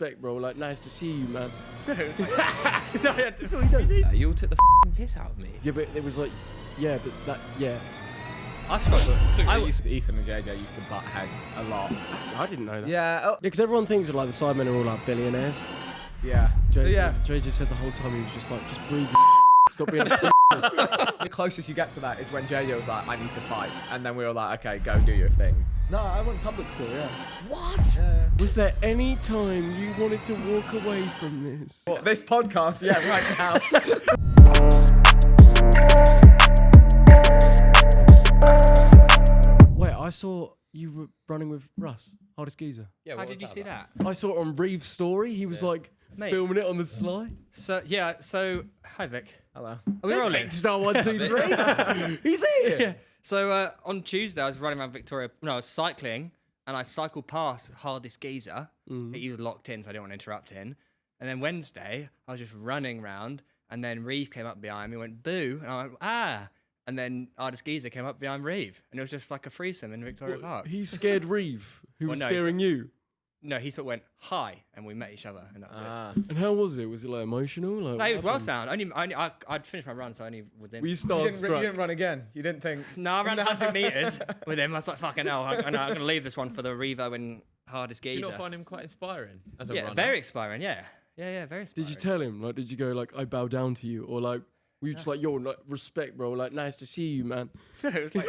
respect, bro. Like, nice to see you, man. That's all he does. You all took the piss out of me. Yeah, but it was like, yeah, but that, yeah. I struggle. Ethan and JJ used to butt heads a lot. I didn't know that. Yeah. Because everyone thinks that, like, the Sidemen are all, like, billionaires. Yeah. JJ said the whole time he was just like, just breathe. Stop being a The closest you get to that is when JJ was like, I need to fight. And then we were like, okay, go do your thing. No, I went public school, yeah. What? Yeah. Was there any time you wanted to walk away from this? Well, this podcast, yeah, right now. Wait, I saw you were running with Russ, hardest geezer. Yeah, How did you see that? I saw it on Reeve's story. He was like Mate. filming it on the sly. So hi Vic. Hello. Are we rolling? Vikkstar 1, 2, 3. He's here. Yeah. So on Tuesday I was running around Victoria. No, I was cycling and I cycled past hardest geezer. He was locked in, so I didn't want to interrupt him. And then Wednesday I was just running around, and then Reeve came up behind me, went boo, and I went ah. And then hardest geezer came up behind Reeve, and it was just like a threesome in Victoria Park. He scared Reeve, who was no, scaring you. No, he sort of went hi, and we met each other, and that was it. And how was it? Was it like emotional? Like, No, he was well sound. I'd finished my run, so I only was in. Were you You didn't starstruck? run again. You didn't think. No, I ran 100 meters with him. I was like, fucking hell, I'm gonna leave this one for the Revo and hardest geezer. Do you not find him quite inspiring as a Yeah, runner? very inspiring. Yeah, very inspiring. Did you tell him? Like, did you go like, I bow down to you, or like, were you just like, yo, like, respect, bro? Like, nice to see you, man. It was like,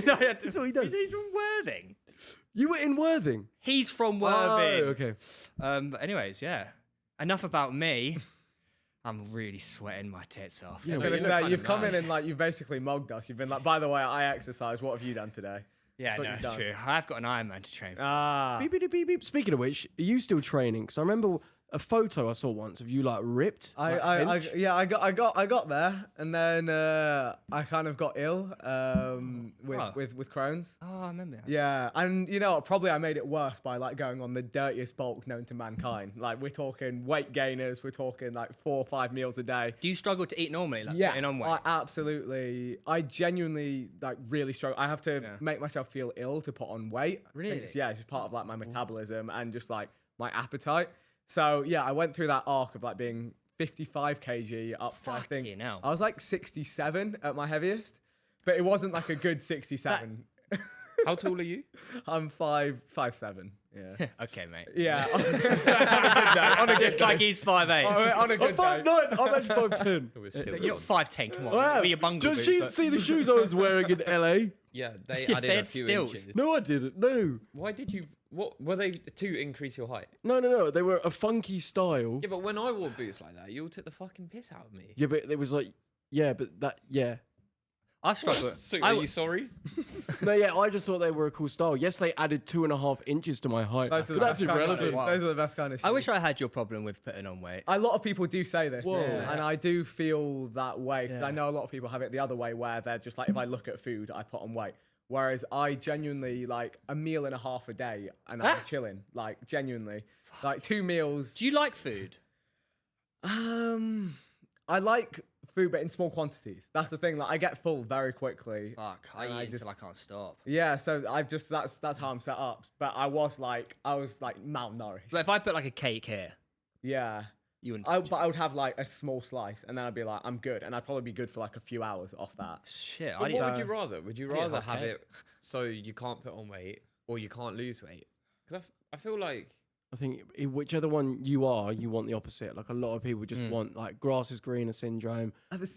no, that's all he does. He's from Worthing. You were in Worthing. He's from Worthing. Oh, okay. But anyways, yeah. Enough about me. I'm really sweating my tits off. Yeah, I was but gonna you look say, kind you've of come in nice. and like you've basically mugged us. You've been like, by the way, I exercise. What have you done today? Yeah, That's what no, you've it's done. true. I've got an Ironman to train for. Ah. Beep, beep, beep, beep. Speaking of which, are you still training? Because I remember a photo I saw once of you like ripped. like, hench. I got there, and then I kind of got ill with Crohn's. Oh, I remember that. Yeah, and you know what, probably I made it worse by like going on the dirtiest bulk known to mankind. Like we're talking weight gainers, we're talking like 4 or 5 meals a day. Do you struggle to eat normally, like Yeah, putting on weight? I genuinely like really struggle. I have to make myself feel ill to put on weight. I think Really? it's just part of like my metabolism and just like my appetite. So yeah, I went through that arc of like being 55 kg up to I think Fucking hell. I was like 67 at my heaviest, but it wasn't like a good 67. How tall are you? I'm 5'7". Yeah. Okay, mate. Yeah. On a just like he's 5'8". On a I'm good day. 5'9". I'm actually 5'10". We're still You're not 5'10", come on. Wow. With your bungle Just boots. see the shoes I was wearing in LA? Yeah, they Yeah, added they a had few stilts. inches. No, I didn't. No. Why did you? What were they to increase your height? No. They were a funky style. Yeah, but when I wore boots like that, you all took the fucking piss out of me. Yeah, but it was like, yeah, but that, yeah. I struggle. So, I are w- you sorry? No, yeah, I just thought they were a cool style. Yes, they added 2.5 inches to my height. Those are But the that's best kind of irrelevant. shoes. Those are the best kind of shoes. I wish I had your problem with putting on weight. A lot of people do say this, Whoa. and I do feel that way because Yeah. I know a lot of people have it the other way where they're just like, if I look at food, I put on weight. Whereas I genuinely like a meal and a half a day and I'm chilling, like genuinely, like 2 meals. Do you like food? I like food, but in small quantities. That's the thing. Like I get full very quickly. Fuck, I And eat I until I can't stop. Yeah, so I've just that's how I'm set up. But I was like malnourished. But if I put like a cake here, Yeah. you wouldn't. But I would have like a small slice, and then I'd be like, I'm good, and I'd probably be good for like a few hours off that. Shit, But I what need. would you rather? Would you I need a rather hot have cake. it so you can't put on weight or you can't lose weight? Because I feel like I think whichever one you are, you want the opposite. Like a lot of people just want like grass is greener syndrome.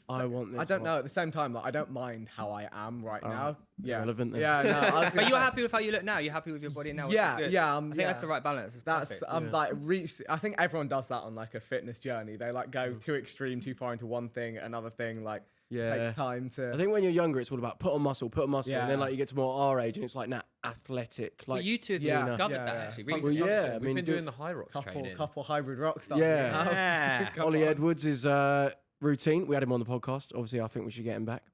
I want this. I don't one. know. At the same time, like I don't mind how I am right now. Yeah, irrelevant then. Yeah, no. I was But gonna you're say- happy with how you look now? You're happy with your body now? which is Yeah, good. yeah. I think that's the right balance. It's That's perfect. like reach. I think everyone does that on like a fitness journey. They like go too extreme, too far into one thing, another thing. Like takes time to. I think when you're younger, it's all about put on muscle, and Yeah. then like you get to more our age, and it's like athletic. Like But you two have Yeah, discovered yeah, that yeah. actually. Well, recently. well, yeah, I we've mean, been doing the high rocks training. couple hybrid rock stars. Yeah. Yeah. Come Ollie on. Edwards is routine. We had him on the podcast. Obviously, I think we should get him back.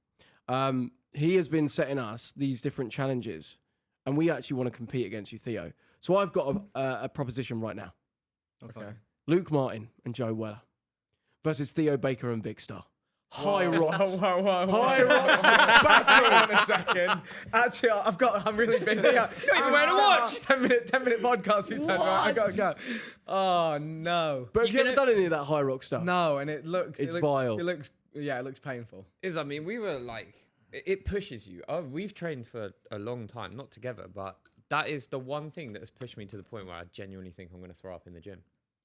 He has been setting us these different challenges, and we actually want to compete against you, Theo. So I've got a proposition right now. Okay. Luke Martin and Joe Weller versus Theo Baker and Vikkstar. High rocks. Whoa. High rocks. Back on a second. Actually, I'm really busy. You're not even wearing a watch. 10-minute podcast. You said, right? I gotta go. Oh no. But have you ever done any of that high rock stuff? No, and it looks vile. It looks painful. I mean, we were like, it pushes you. Oh, we've trained for a long time, not together, but that is the one thing that has pushed me to the point where I genuinely think I'm going to throw up in the gym.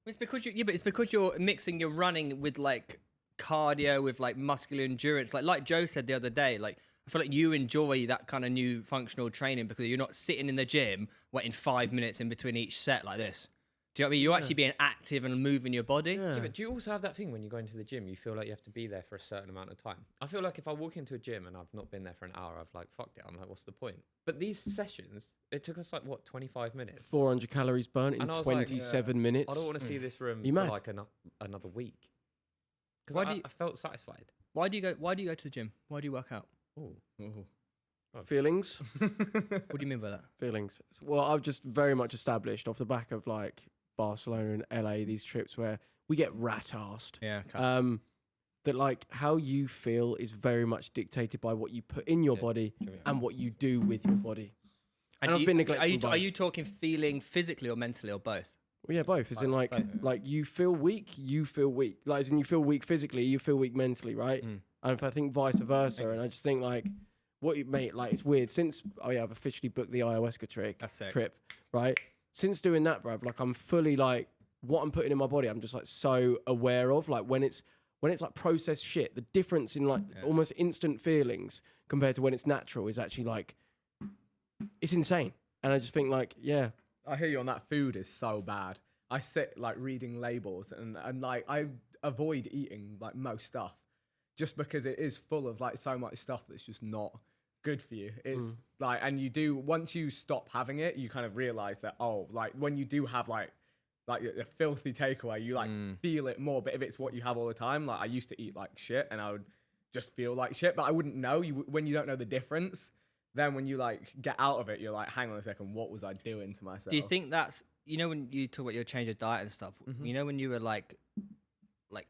It's because it's because you're mixing your running with like cardio with like muscular endurance. Like Joe said the other day, like I feel like you enjoy that kind of new functional training because you're not sitting in the gym waiting 5 minutes in between each set like this. Do you know what I mean? You're actually being active and moving your body. Yeah, but do you also have that thing when you go into the gym, you feel like you have to be there for a certain amount of time? I feel like if I walk into a gym and I've not been there for an hour, I've like, fucked it. I'm like, what's the point? But these sessions, it took us like, what, 25 minutes? 400 calories burnt in And I was 27 minutes. I don't want to see this room You for mad? like another week. Because I felt satisfied. Why do you go to the gym? Why do you work out? Ooh. Feelings? What do you mean by that? Feelings. Well, I've just very much established off the back of like Barcelona and LA, these trips where we get rat-arsed. Yeah. Okay. That like how you feel is very much dictated by what you put in your body and what you do with your body. And I've been neglecting both. Are you talking feeling physically or mentally or both? Well, yeah, both. As in like you feel weak, you feel weak. Like as in you feel weak physically, you feel weak mentally, right? And if I think vice versa, and I just think like what you mate, like it's weird. Since I've officially booked the ayahuasca trip, right? Since doing that, bruv, like I'm fully like what I'm putting in my body, I'm just like so aware of. Like when it's like processed shit, the difference in like almost instant feelings compared to when it's natural is actually like it's insane. And I just think like, yeah. I hear you on that. Food is so bad. I sit like reading labels and like I avoid eating like most stuff just because it is full of like so much stuff that's just not good for you. It's like, and you do, once you stop having it, you kind of realize that, oh, like when you do have like a filthy takeaway, you like feel it more. But if it's what you have all the time, like I used to eat like shit and I would just feel like shit, but I wouldn't know. When you don't know the difference, then when you like get out of it, you're like, hang on a second, what was I doing to myself? Do you think that's, you know, when you talk about your change of diet and stuff, you know, when you were like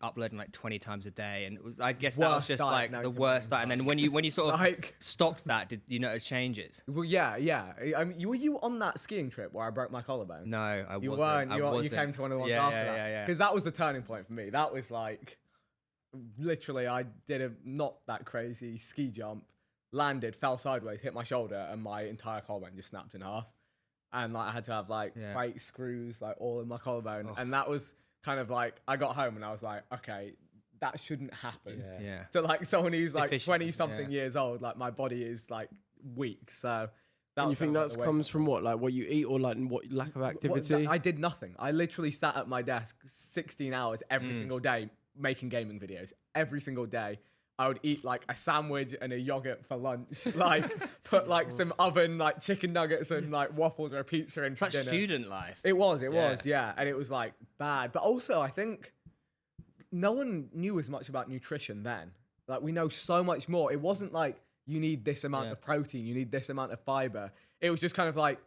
uploading like 20 times a day, and it was, I guess that was just like the worst diet. And then when you sort of like stopped that, did you notice changes? Well, yeah. I mean, were you on that skiing trip where I broke my collarbone? No, I wasn't. You weren't. You came to one of the ones after that. Yeah. Because that was the turning point for me. That was like, literally, I did a not that crazy ski jump, landed, fell sideways, hit my shoulder, and my entire collarbone just snapped in half. And like I had to have like brake screws like all in my collarbone, and that was kind of like I got home and I was like, okay, that shouldn't happen. Yeah. To like someone who's like Efficient, 20-something years old, like my body is like weak. So that And was you think kind of that comes from what, like what you eat, or like what lack of activity? I did nothing. I literally sat at my desk 16 hours every single day making gaming videos. Every single day. I would eat like a sandwich and a yogurt for lunch. Like put like some oven like chicken nuggets and like waffles or a pizza in for It's like dinner. student life. It was, yeah. And it was like bad. But also I think no one knew as much about nutrition then. Like we know so much more. It wasn't like you need this amount of protein, you need this amount of fiber. It was just kind of like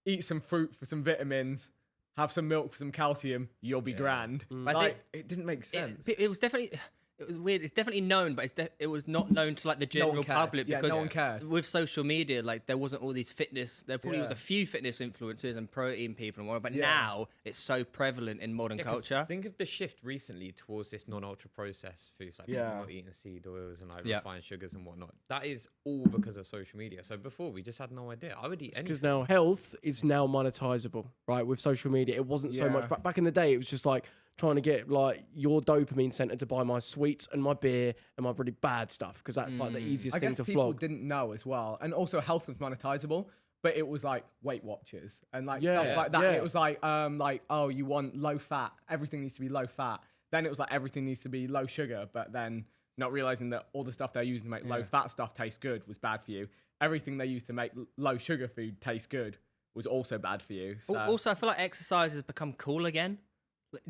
eat some fruit for some vitamins, have some milk for some calcium, you'll be grand. I Like think it didn't make sense. It was definitely. It was weird. It's definitely known, but it was not known to like the general cared. public Yeah, because no one cared. with social media, like there wasn't all these fitness. There probably was a few fitness influencers and protein people and whatnot, but now it's so prevalent in modern 'cause culture. Think of the shift recently towards this non-ultra processed foods, like people not eating seed oils and like refined sugars and whatnot. That is all because of social media. So before we just had no idea. I would eat anything. Because now health is now monetizable, right? With social media, it wasn't so much. Back in the day, it was just like trying to get like your dopamine center to buy my sweets and my beer and my really bad stuff, because that's like the easiest I thing guess to people flog. didn't know as well, and also health was monetizable, but it was like Weight Watchers and like stuff like that. And it was like oh, you want low fat, everything needs to be low fat. Then it was like everything needs to be low sugar, but then not realizing that all the stuff they're using to make low fat stuff taste good was bad for you. Everything they used to make low sugar food taste good was also bad for you. So. Also, I feel like exercise has become cool again.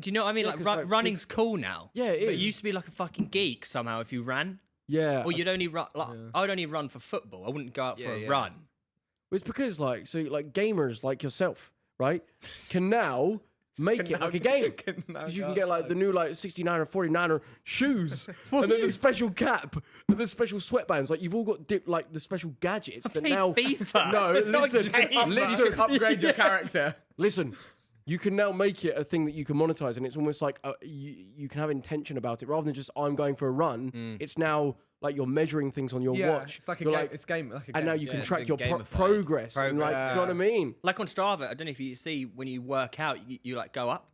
Do you know what I mean? Yeah, Like, 'cause, like, running's cool now. Yeah, it But it is. used to be like a fucking geek somehow if you ran. Yeah. Or you'd only run. Like, I would only run for football. I wouldn't go out for a run. It's because like gamers like yourself, right, can now make it like a game. Because you can get like the new like 69er, 49er shoes, and then the special cap, and the special sweatbands. Like you've all got like the special gadgets that Play now. FIFA. No, It's not a listen, game, listen, upgrade your character. listen. You can now make it a thing that you can monetize, and it's almost like you can have intention about it rather than just I'm going for a run. It's now like you're measuring things on your watch. It's like a You're game. It's game. Like a game. and now you can Yeah, track it's your been gamified. progress. And like, do you know what I mean? Like on Strava, I don't know if you see when you work out, you like go up,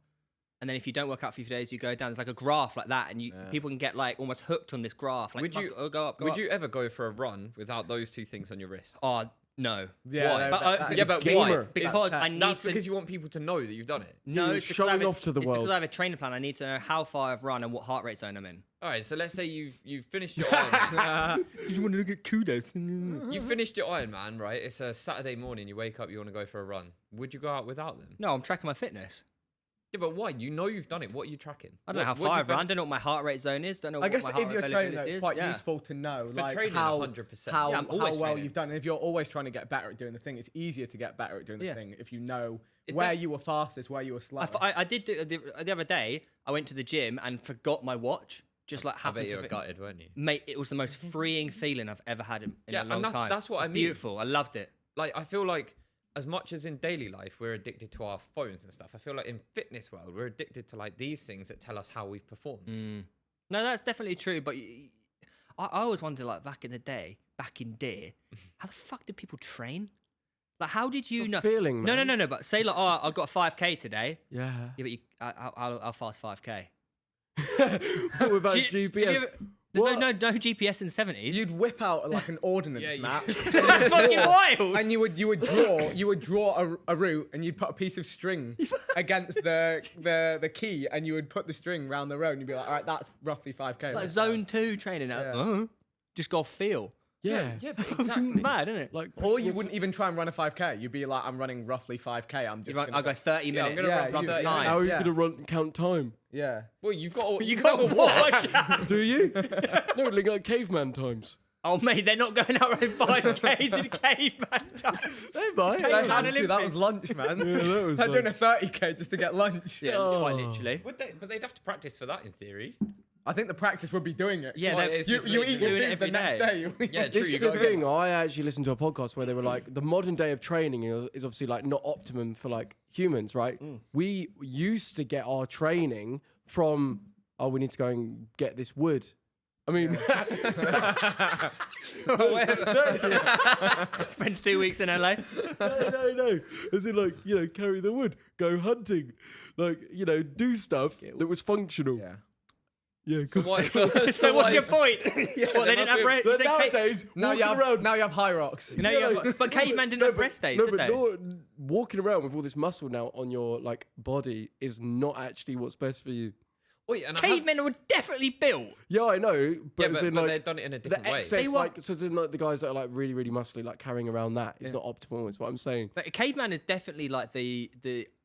and then if you don't work out for a few days, you go down. There's like a graph like that, and people can get like almost hooked on this graph. Like, Would you go up? Would you ever go for a run without those two things on your wrist? Oh no. Yeah, Why? no, But, that- Yeah, but gamer. why? Because I need That's to. because you want people to know that you've done it. No, You're it's because I have showing a- off to the it's world. because I have a training plan. I need to know how far I've run and what heart rate zone I'm in. All right, so let's say you've finished your Ironman. You want to get kudos? You finished your Ironman, right? It's a Saturday morning. You wake up, you want to go for a run. Would you go out without them? No, I'm tracking my fitness. Yeah, but why? You know you've done it. What are you tracking? I don't know how What far do I've you run. Don't know what my heart rate zone is. Don't know I what guess my if heart you're rate training, availability it's is. quite Yeah. useful to know, For like training, how 100%. how, Yeah, I'm how always well training. you've done. And if you're always trying to get better at doing the thing, it's easier to get better at doing the Yeah. thing if you know It where def- you were fastest, where you were slow. I did do the other day. I went to the gym and forgot my watch. Just like I happened bet you to were gutted, weren't you? Mate, it was the most freeing feeling I've ever had in Yeah, a long and time. that's what It's I mean. Beautiful. I loved it. Like, I feel like as much as in daily life we're addicted to our phones and stuff, I feel like in fitness world we're addicted to like these things that tell us how we've performed. No, that's definitely true. But I always wondered, like back in the day, how the fuck did people train? Like, how did you know? feeling, man. No. But say like, oh, I got a 5K today. Yeah. Yeah, but I'll fast 5K. What about Do you GPS? ever- there's no GPS in the 70s. You'd whip out like an ordnance map, That's fucking wild. and you would draw a route, and you'd put a piece of string against the key, and you would put the string round the road, and you'd be like, all right, that's roughly 5K. Like zone 2 training. Just go feel. Yeah. Yeah, but exactly. Mad, isn't it? Like, Or you wouldn't even try and run a 5K. You'd be like, I'm running roughly 5K. I'm just. I'll go 30 Yeah, I'm minutes. gonna run run for the 30 time. how are you Yeah. going to count time? Yeah. Well, you've got You got to watch. Do you? No, like caveman times. Oh, mate, they're not going out running 5Ks in caveman time. Hey, bye. Hey, They man, had to, that Olympics. was lunch, man. that was They're doing a 30K just to get lunch. Yeah, quite literally. Would they? But they'd have to practice for that in theory. I think the practice would be doing it. Yeah, Well, they- it's You, just you literally eat your doing it food every the next day. day. You Yeah, true. This You is the got to thing. I actually listened to a podcast where they were like, the modern day of training is obviously like not optimum for like humans, right? We used to get our training from, oh, we need to go and get this wood. I mean, Spends 2 weeks in LA. no. As in, like, carry the wood, go hunting, like, do stuff that was functional. Yeah. Yeah, So cool. why? So what's your point? What, they didn't have must rest. But nowadays, Now you walking around. have high rocks. But caveman didn't have rest days, No, did but they? walking around with all this muscle now on your like body is not actually what's best for you. Wait, and Cavemen were definitely built. Yeah, I know, but, Yeah, as but, in, but like, they've done it in a the different way. excess, They were- like, so as in, like, the guys that are like really, really muscly, like carrying around that is not optimal. Is what I'm saying. Like, a caveman is definitely like the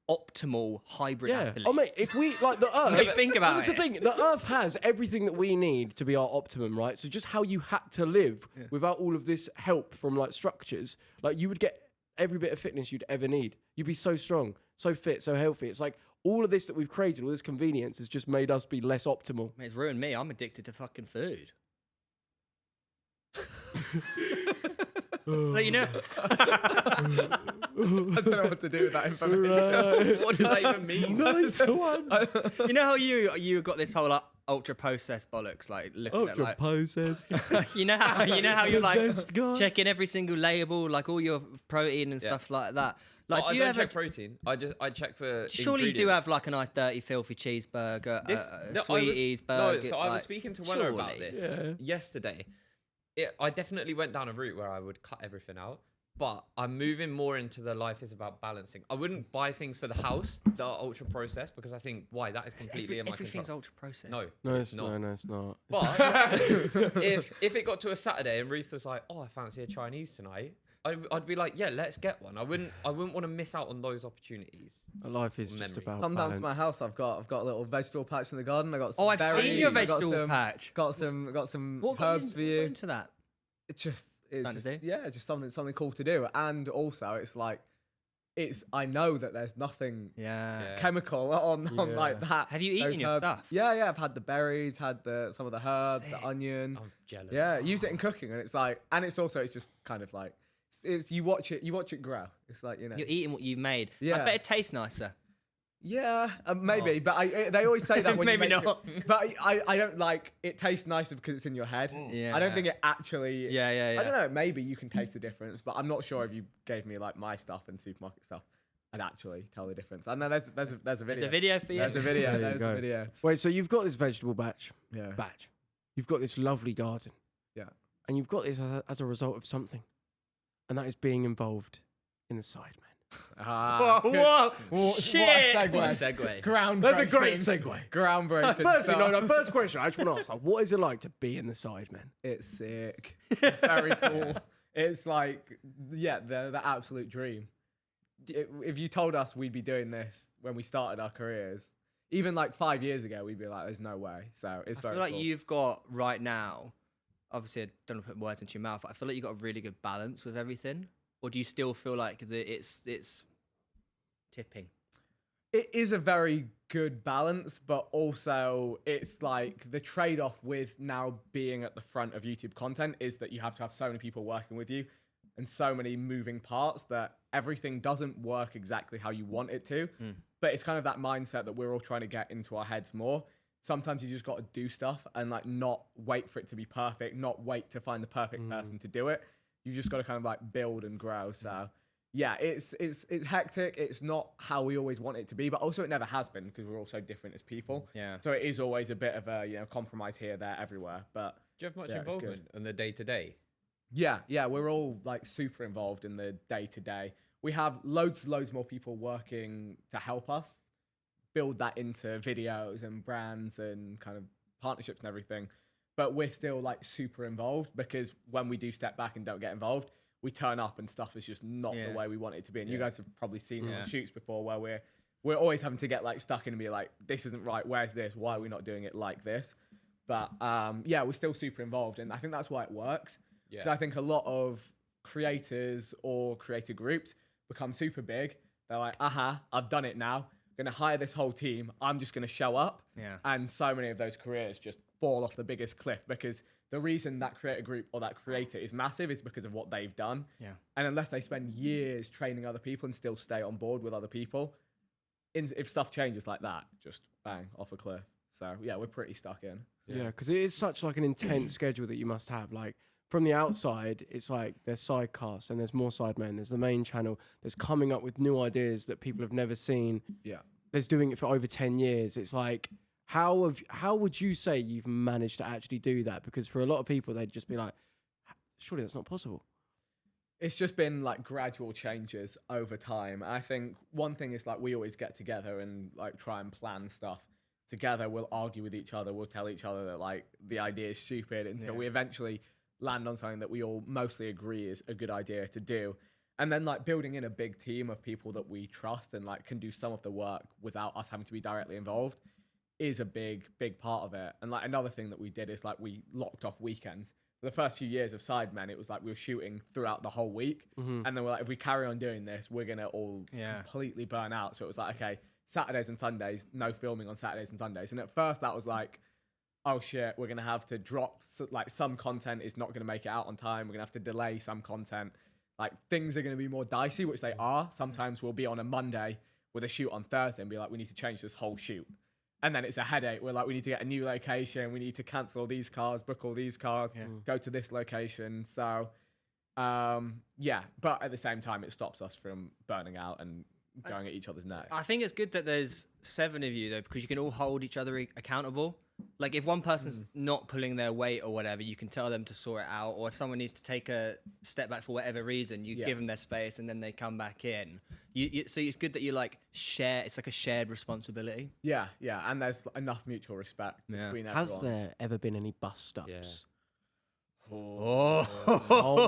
optimal hybrid Yeah. athlete. Oh mate, if we like the Earth, Mate, think about that's it. the thing. The Earth has everything that we need to be our optimum, right? So just how you had to live without all of this help from like structures, like you would get every bit of fitness you'd ever need. You'd be so strong, so fit, so healthy. It's like all of this that we've created, all this convenience, has just made us be less optimal. Mate, it's ruined me. I'm addicted to fucking food. Like, I don't know what to do with that information. What does that even mean? Nice one. you know how you got this whole like, ultra processed bollocks, like looking at Ultra like processed. you know how you're like Possessed guy. checking every single label, like all your protein and Yeah. stuff like that. Like, I do you don't ever? check protein. I check for. Surely you do ingredients. have like a nice dirty filthy cheeseburger, No, sweeties burger. No, so I was speaking to Weller about surely. this yesterday. I definitely went down a route where I would cut everything out, but I'm moving more into the life is about balancing. I wouldn't buy things for the house that are ultra processed because I think why that is completely in my Everything's control. ultra processed. No, No, it's not. But if it got to a Saturday and Ruth was like, "Oh, I fancy a Chinese tonight," I'd be like, "Yeah, let's get one." I wouldn't want to miss out on those opportunities. Life is just Memories. about Come down to balance. my house. I've got a little vegetable patch in the garden. I got some Oh, I've berries, seen your I got vegetable some- patch. Got some What got herbs you for you. into that? It's just Something to do? yeah, just something cool to do. And also, it's like I know that there's nothing Yeah. chemical on like that. Have you eaten those your herbs. stuff? Yeah, I've had the berries, had some of the herbs, the onion. I'm jealous. Yeah, use it in cooking, and it's like, and it's just kind of like, you watch it grow. It's like, you know. You're eating what you've made. I Yeah. bet it tastes nicer. Yeah, maybe, but they always say that when Maybe you make not. It, but I don't like it. Tastes nicer because it's in your head. Yeah. I don't think it actually. Yeah. I don't know. Maybe you can taste the difference, but I'm not sure if you gave me like my stuff and supermarket stuff, I'd actually tell the difference. I know there's a video. There's a video for you. There's a video. There you There's go. a video. Wait, so you've got this vegetable batch. Yeah. You've got this lovely garden. Yeah. And you've got this as a result of something. And that is being involved in the Sidemen. Whoa, Good. whoa, What shit. a What a segue. segue. Groundbreaking. That's a great segue. Groundbreaking. Firstly, stuff. no, first question I just want to ask, like, what is it like to be in the Sidemen? It's sick. It's very cool. It's like, yeah, the absolute dream. If you told us we'd be doing this when we started our careers, even like 5 years ago, we'd be like, there's no way. So it's I very feel like cool. you've got right now, obviously I don't want to put words into your mouth, but I feel like you've got a really good balance with everything. Or do you still feel like it's tipping? It is a very good balance, but also it's like the trade-off with now being at the front of YouTube content is that you have to have so many people working with you and so many moving parts that everything doesn't work exactly how you want it to. But it's kind of that mindset that we're all trying to get into our heads more. Sometimes you just got to do stuff and like not wait for it to be perfect, not wait to find the perfect person to do it. You've just got to kind of like build and grow. So yeah, it's hectic. It's not how we always want it to be, but also it never has been because we're all so different as people. Yeah. So it is always a bit of a compromise here, there, everywhere. But Do you have much Yeah, it's good. involvement in the day to day? yeah, we're all like super involved in the day to day. We have loads more people working to help us build that into videos and brands and kind of partnerships and everything. But we're still like super involved because when we do step back and don't get involved, we turn up and stuff is just not the way we want it to be. And you guys have probably seen it on shoots before where we're always having to get like stuck in and be like, this isn't right. Where's this? Why are we not doing it like this? But yeah, we're still super involved. And I think that's why it works. Yeah. So I think a lot of creators or creator groups become super big. They're like, I've done it now. I'm going to hire this whole team. I'm just going to show up. Yeah. And so many of those careers just fall off the biggest cliff because the reason that creator group or that creator is massive is because of what they've done. Yeah. And unless they spend years training other people and still stay on board with other people, if stuff changes like that, just bang, off a cliff. So yeah, we're pretty stuck in. Yeah, because it is such like an intense schedule that you must have. Like from the outside, it's like there's sidecasts and there's more Sidemen. There's the main channel. There's coming up with new ideas that people have never seen. Yeah. There's doing it for over 10 years. It's like, how would you say you've managed to actually do that? Because for a lot of people, they'd just be like, surely that's not possible. It's just been like gradual changes over time. I think one thing is like we always get together and like try and plan stuff together. We'll argue with each other. We'll tell each other that like the idea is stupid until we eventually land on something that we all mostly agree is a good idea to do. And then like building in a big team of people that we trust and like can do some of the work without us having to be directly involved is a big part of it. And like another thing that we did is like we locked off weekends. For the first few years of Sidemen, it was like we were shooting throughout the whole week. And then we're like, if we carry on doing this, we're going to all completely burn out. So it was like, okay, Saturdays and Sundays, no filming on Saturdays and Sundays. And at first that was like, oh shit, we're going to have to drop, like some content is not going to make it out on time. We're going to have to delay some content. Like things are going to be more dicey, which they are. Sometimes we'll be on a Monday with a shoot on Thursday and be like, we need to change this whole shoot. And then it's a headache. We're like, we need to get a new location. We need to cancel all these cars, book all these cars, go to this location. So, yeah. But at the same time, it stops us from burning out and going at each other's neck. I think it's good that there's 7 of you though, because you can all hold each other accountable. Like if one person's not pulling their weight or whatever, you can tell them to sort it out. Or if someone needs to take a step back for whatever reason, you give them their space and then they come back in. So it's good that you like share. It's like a shared responsibility. Yeah. And there's enough mutual respect between everyone. Has there ever been any bust-ups? Oh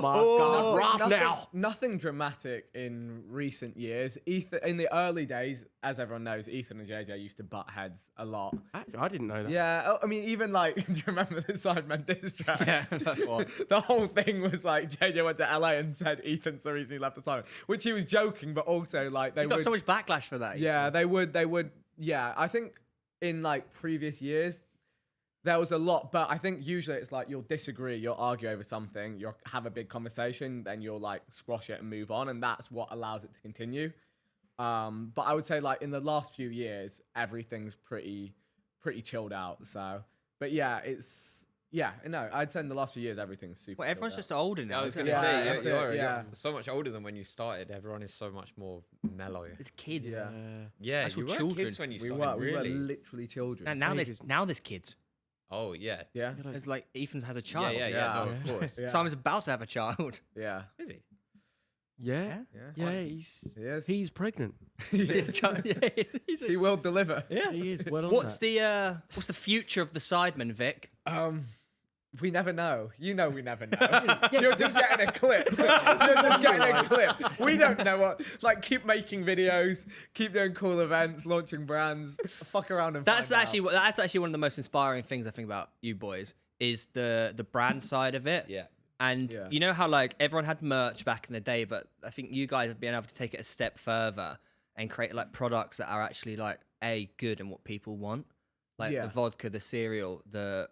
my God. Rough now. Nothing dramatic in recent years. Ethan, in the early days, as everyone knows, Ethan and JJ used to butt heads a lot. I didn't know that. Yeah, I mean, even like, do you remember the Sidemen diss track? Yeah, that's what. The whole thing was like JJ went to LA and said Ethan's the reason he left the Sidemen, which he was joking, but also like they You got would. so much backlash for that. Yeah, they would. Yeah, I think in like previous years, there was a lot, but I think usually it's like you'll disagree, you'll argue over something, you'll have a big conversation, then you'll like squash it and move on, and that's what allows it to continue. But I would say like in the last few years, everything's pretty chilled out. So, but yeah, I'd say in the last few years, everything's super. Well, everyone's chilled just older now. I was isn't going to it? Yeah, say, that's you're, it, you're yeah. so much older than when you started. Everyone is so much more mellow. It's kids. Yeah. Yeah, Actual you were children. kids when you We started, were really? literally children. And now there's kids. Oh, yeah. Yeah, It's like Ethan has a Yeah, child. yeah, no, Yeah. of course. yeah, Simon's about to have a child. yeah, Is he? Yeah. yeah. Yeah, Yes. he's pregnant. He will deliver. He is well on What's that. the future of the Sidemen, Vic? We never know. You know we never know. You're just getting a clip. You're just getting a clip. We don't know what. Like, keep making videos, keep doing cool events, launching brands. Fuck around and That's find actually out. that's actually one of the most inspiring things I think about you boys is the brand side of it. Yeah. And Yeah. you know how like everyone had merch back in the day, but I think you guys have been able to take it a step further and create like products that are actually like good and what people want, like Yeah. the vodka, the cereal, the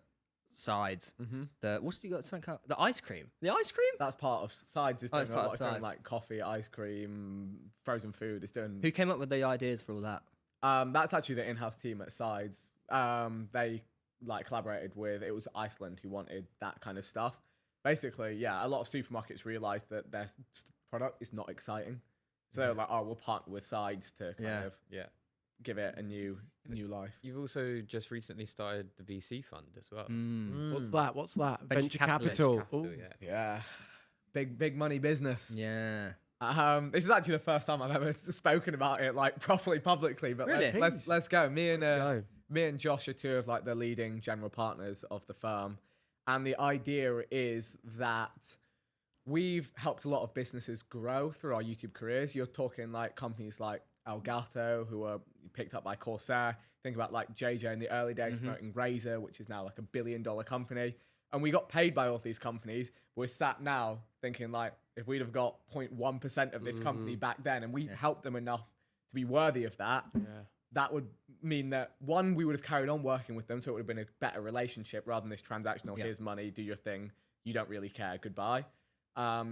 sides, the what's you got something called? The ice cream. The ice cream. That's part of Sides. Is Oh, it's doing a part lot of of doing, Sides. like coffee, ice cream, frozen food. It's doing. Who came up with the ideas for all that? That's actually the in-house team at Sides. They like collaborated with. It was Iceland who wanted that kind of stuff. Basically, yeah, a lot of supermarkets realized that their product is not exciting, so they're like, "Oh, we'll partner with Sides to kind of Yeah. give it a new life." You've also just recently started the VC fund as well. What's that? Venture capitalist. capital. Capital, Ooh. yeah. Yeah, big money business. Yeah. This is actually the first time I've ever spoken about it like properly publicly. But Really? let's go. go. Me and Josh are two of like the leading general partners of the firm, and the idea is that we've helped a lot of businesses grow through our YouTube careers. You're talking like companies like Elgato, who are picked up by Corsair. Think about like JJ in the early days promoting Razer, which is now like $1 billion company. And we got paid by all of these companies. We're sat now thinking like, if we'd have got 0.1% of this company back then, and we helped them enough to be worthy of that, that would mean that one, we would have carried on working with them, so it would have been a better relationship rather than this transactional. Here's money, do your thing. You don't really care. Goodbye.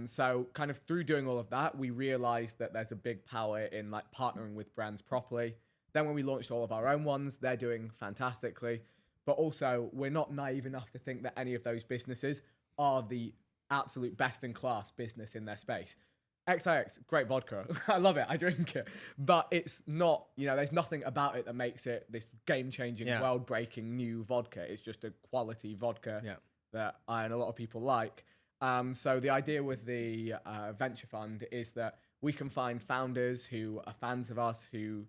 So kind of through doing all of that, we realized that there's a big power in like partnering with brands properly. Then when we launched all of our own ones, they're doing fantastically. But also, we're not naive enough to think that any of those businesses are the absolute best in class business in their space. XIX, great vodka. I love it. I drink it. But it's not, there's nothing about it that makes it this game-changing, world-breaking new vodka. It's just a quality vodka that I and a lot of people like. So the idea with the venture fund is that we can find founders who are fans of us, who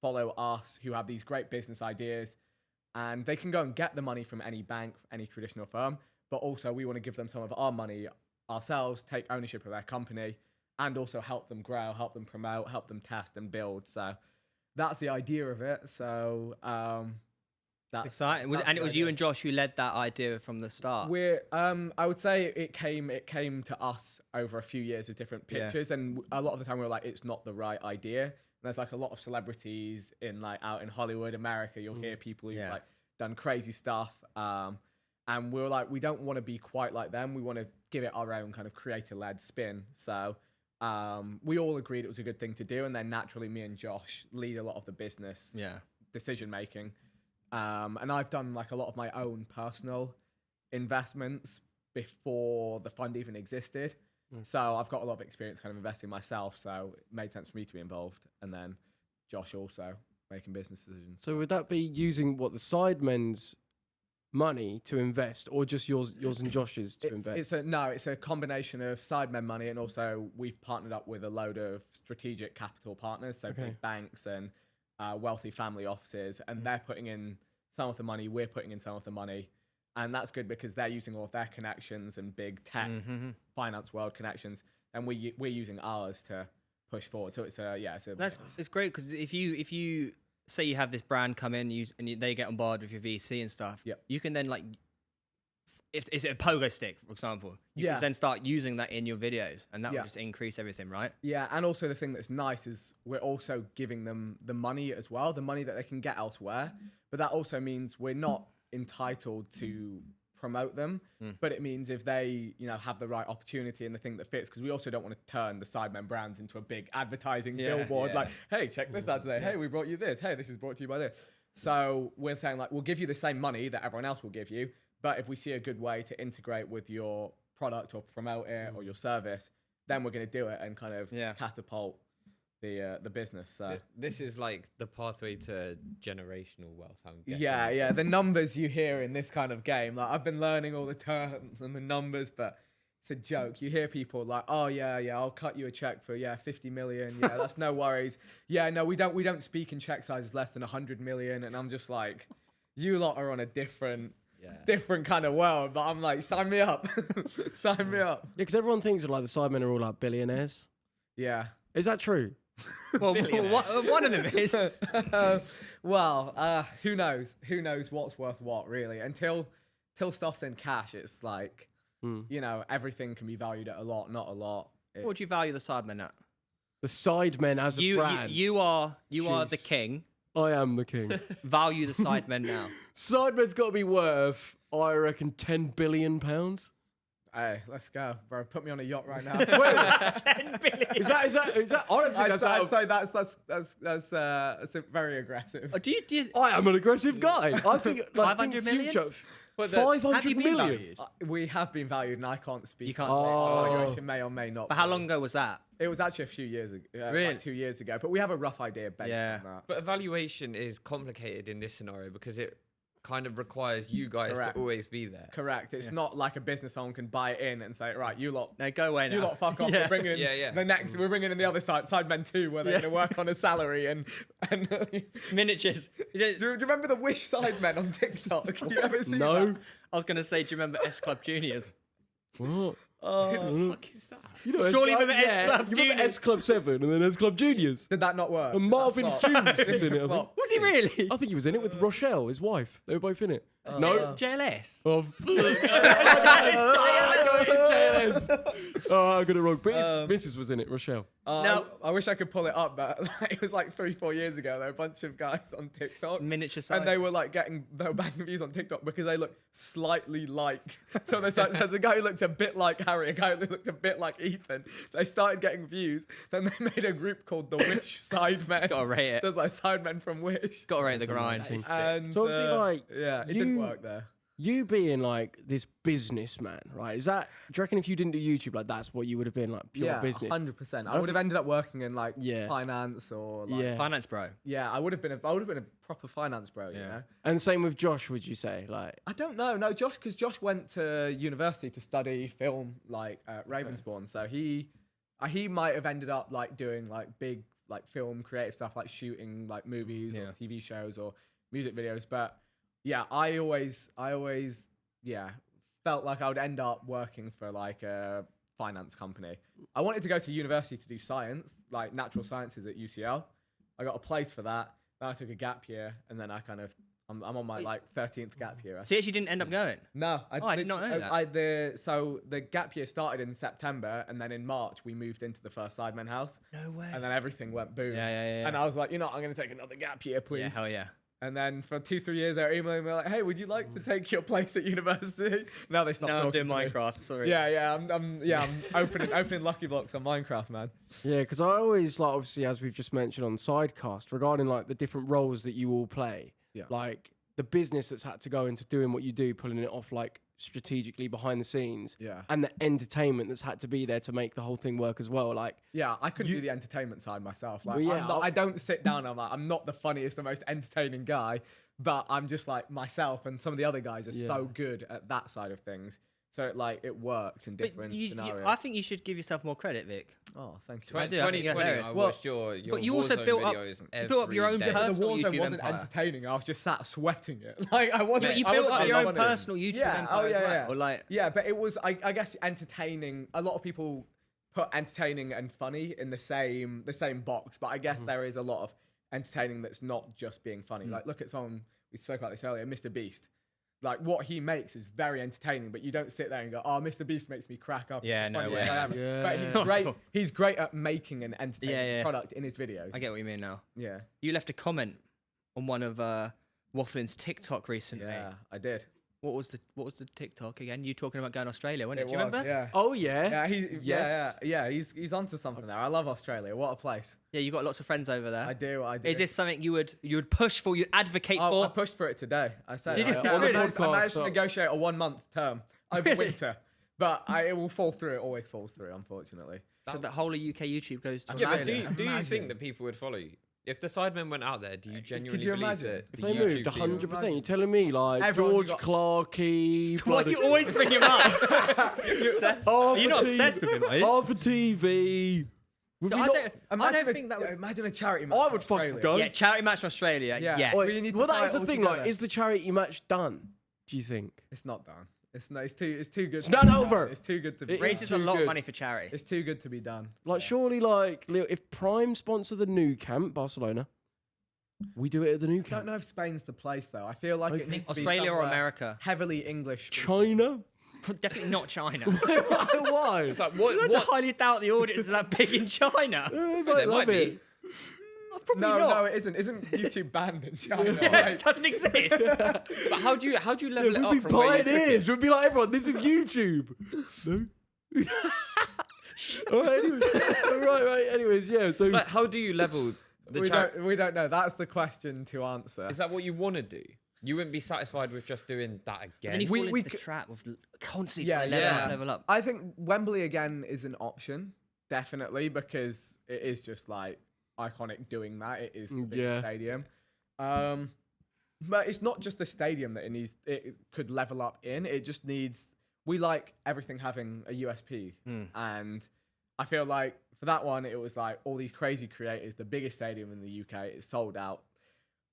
follow us, who have these great business ideas, and they can go and get the money from any bank, any traditional firm, but also we want to give them some of our money ourselves, take ownership of their company, and also help them grow, help them promote, help them test and build. So that's the idea of it. So that's Exciting. that's And the it was idea. you and Josh who led that idea from the start. We're I would say it came to us over a few years of different pitches, and a lot of the time we were like, it's not the right idea. And there's like a lot of celebrities out in Hollywood, America. You'll hear people who've like done crazy stuff, and we were like, we don't want to be quite like them. We want to give it our own kind of creator-led spin. So we all agreed it was a good thing to do, and then naturally, me and Josh lead a lot of the business decision making. And I've done like a lot of my own personal investments before the fund even existed. So I've got a lot of experience kind of investing myself. So it made sense for me to be involved. And then Josh also making business decisions. So would that be using what the Sidemen's money to invest, or just yours and Josh's to invest? It's a combination of Sidemen money, and also we've partnered up with a load of strategic capital partners, so big banks and wealthy family offices, and they're putting in some of the money, we're putting in some of the money, And that's good because they're using all of their connections and big tech finance world connections, and we're using ours to push forward. So It's great because if you say you have this brand come in they get on board with your VC and stuff, you can then like, if it's a pogo stick, for example, you can then start using that in your videos, and that will just increase everything, right? Yeah, and also the thing that's nice is we're also giving them the money as well, the money that they can get elsewhere. But that also means we're not entitled to promote them, but it means if they, have the right opportunity and the thing that fits, because we also don't want to turn the Sidemen brands into a big advertising billboard, like, hey, check this out today. Hey, we brought you this. Hey, this is brought to you by this. So we're saying like, we'll give you the same money that everyone else will give you, but if we see a good way to integrate with your product or promote it or your service, then we're going to do it and kind of catapult the business. So this is like the pathway to generational wealth, I'm guessing. Yeah. The numbers you hear in this kind of game, like I've been learning all the terms and the numbers, but it's a joke. You hear people like, oh yeah, I'll cut you a check for 50 million. Yeah, that's no worries. Yeah, no, we don't speak in check sizes less than 100 million. And I'm just like, you lot are on a different kind of world. But I'm like, sign me up, sign me up. Yeah, because everyone thinks like the Sidemen are all like billionaires. Yeah, is that true? Well, one of them is. Who knows? Who knows what's worth what, really? Until stuff's in cash, it's like, everything can be valued at a lot, not a lot. What would you value the Sidemen at? The Sidemen as a brand. You are the king. I am the king. Value the Sidemen now. Sidemen's got to be worth, I reckon, £10 billion. Hey, let's go, bro. Put me on a yacht right now. 10 billion. Is that? I don't think I'd say that's very aggressive. Do you? I am an aggressive guy. I think like 500 million? future, Have 500 you been million. valued? We have been valued, and I can't speak. You can't. Valuation may or may not. But how long ago was that? It was actually a few years ago, Really? like 2 years ago. But we have a rough idea based on that. But evaluation is complicated in this scenario because it kind of requires you guys to always be there. Correct. It's not like a business owner can buy it in and say, right, you lot, No, go away now. you lot fuck off. We're bringing in the next. We're bringing in the other side, Sidemen 2, where they're going to work on a salary and Miniatures. Do you remember the Wish Sidemen on TikTok? You ever seen No. that? I was going to say, do you remember S Club Juniors? What? Who the fuck is that? You know, Surely remember S Club you remember Juniors? S Club 7 and then S Club Juniors. Did that not work? And Marvin Hughes was in it, I think. Was he really? I think he was in it with Rochelle, his wife. They were both in it. No. JLS. Oh, I got it wrong. But Mrs. was in it, Rochelle. No. I wish I could pull it up, but it was like 3-4 years ago. There were a bunch of guys on TikTok. Miniature And they were like they were banging views on TikTok because they look slightly like. So there's a guy who looks a bit like Harry, a guy who looked a bit like Ethan. They started getting views. Then they made a group called the Wish Sidemen. Gotta rate it. So it's like Sidemen from Wish. Gotta rate the grind. And So obviously, like, it didn't work there. You being like this businessman, right? Do you reckon if you didn't do YouTube, like that's what you would have been, like pure business? 100%. I would have ended up working in like Yeah. finance or like, Yeah. Finance bro. I would have been a proper finance bro, you know. And same with Josh, would you say? Like, I don't know. No, because Josh went to university to study film like at Ravensbourne, so he might have ended up like doing like big like film creative stuff, like shooting like movies or TV shows or music videos. But yeah, I always felt like I would end up working for like a finance company. I wanted to go to university to do science, like natural sciences at UCL. I got a place for that. Then I took a gap year, and then I'm on my like 13th gap year. So you actually didn't end up going? No, I did not know that. So the gap year started in September, and then in March we moved into the first Sidemen house. No way. And then everything went boom. Yeah. And I was like, I'm going to take another gap year, please. Yeah, hell yeah. And then for 2-3 years, they were emailing me like, "Hey, would you like to take your place at university?" Now they stopped. Now I'm talking doing to me. Minecraft. Sorry. Yeah. I'm opening Lucky Blocks on Minecraft, man. yeah, because I always like, obviously, as we've just mentioned on Sidecast, regarding like the different roles that you all play. Yeah. Like the business that's had to go into doing what you do, pulling it off like strategically behind the scenes. Yeah. And the entertainment that's had to be there to make the whole thing work as well. Like, Yeah, I couldn't do the entertainment side myself. Like, Well, yeah, I don't sit down. I'm not the funniest, the most entertaining guy, but I'm just like myself. And some of the other guys are so good at that side of things so it worked in But different you, scenarios. I think you should give yourself more credit, Vic. Oh, thank you. I do, I think you're 2020, hilarious. I Well, watched your but you also Warzone built up- videos you built up your every own day. The personal Warzone YouTube wasn't empire. entertaining. I was just sat sweating it. Like I wasn't. But you I built wasn't up your own loving it. personal YouTube Yeah, empire as yeah. well. Like, Yeah, but it was. I guess entertaining. A lot of people put entertaining and funny in the same box, but I guess there is a lot of entertaining that's not just being funny. Like look at someone we spoke about this earlier, Mr. Beast. Like what he makes is very entertaining, but you don't sit there and go, "Oh, Mr. Beast makes me crack up." Yeah, It's no funny way. as I am." Yeah. But he's great. He's great at making an entertaining product in his videos. I get what you mean now. Yeah, You left a comment on one of Wafflin's TikTok recently. yeah, I did. What was the TikTok again? You talking about going to Australia, wasn't it? Do you was, remember? Yeah. Oh yeah. Yeah, he's onto something there. I love Australia. What a place. Yeah, you got lots of friends over there. I do. Is this something you would push for? You advocate Oh, I for? pushed for it today. I said Did you? I, Really? I managed to So- negotiate a 1 month term over winter, but it will fall through. It always falls through, unfortunately. So the whole of UK YouTube goes to Yeah, but Australia. do you Imagine. think that people would follow you? If the Sidemen went out there, do you genuinely you believe imagine? that If the they YouTube moved scene would- 100%, you're telling me like Everyone George got- Clarkey. Why do you always bring him up? Oh, You're not obsessed with him, are you? Oh, for TV. Would we I not- don't think that would. Imagine a charity match. I in would fucking Australia. go. Yeah, charity match in Australia. Yeah. Yes. Well, you need to Well, tie that is it the all thing. Like, together. is the charity match done? Do you think? It's not done. It's too good. It's to not be done. over. It's too good to be. It done. Raises too a lot good. of money for charity. It's too good to be done. Like, surely, like, if Prime sponsor the new camp, Barcelona, we do it at the new I don't camp. know if Spain's the place though. I feel like Okay. it needs to be Australia or somewhere America? heavily English. China? Definitely not China. Why? It's like what? I what highly doubt the audience is that big in China. They there love might be. it. Probably No, not. no, it isn't. Isn't YouTube banned in China? It Like, doesn't exist. But how do you level it We'd up be from where you took pioneers. it? We'd be like, everyone, this is YouTube. No? All right, anyways. Right. Anyways, yeah. So Like, how do you level the charity? we don't know. That's the question to answer. Is that what you want to do? You wouldn't be satisfied with just doing that again. Then you We- fall into we the c- trap of constantly Yeah, trying to yeah. level up. I think Wembley again is an option, definitely, because it is just like iconic doing that. It is the biggest Yeah. stadium. But it's not just the stadium that it could level up in. It just needs. We like everything having a USP, and I feel like for that one, it was like all these crazy creators. The biggest stadium in the UK is sold out.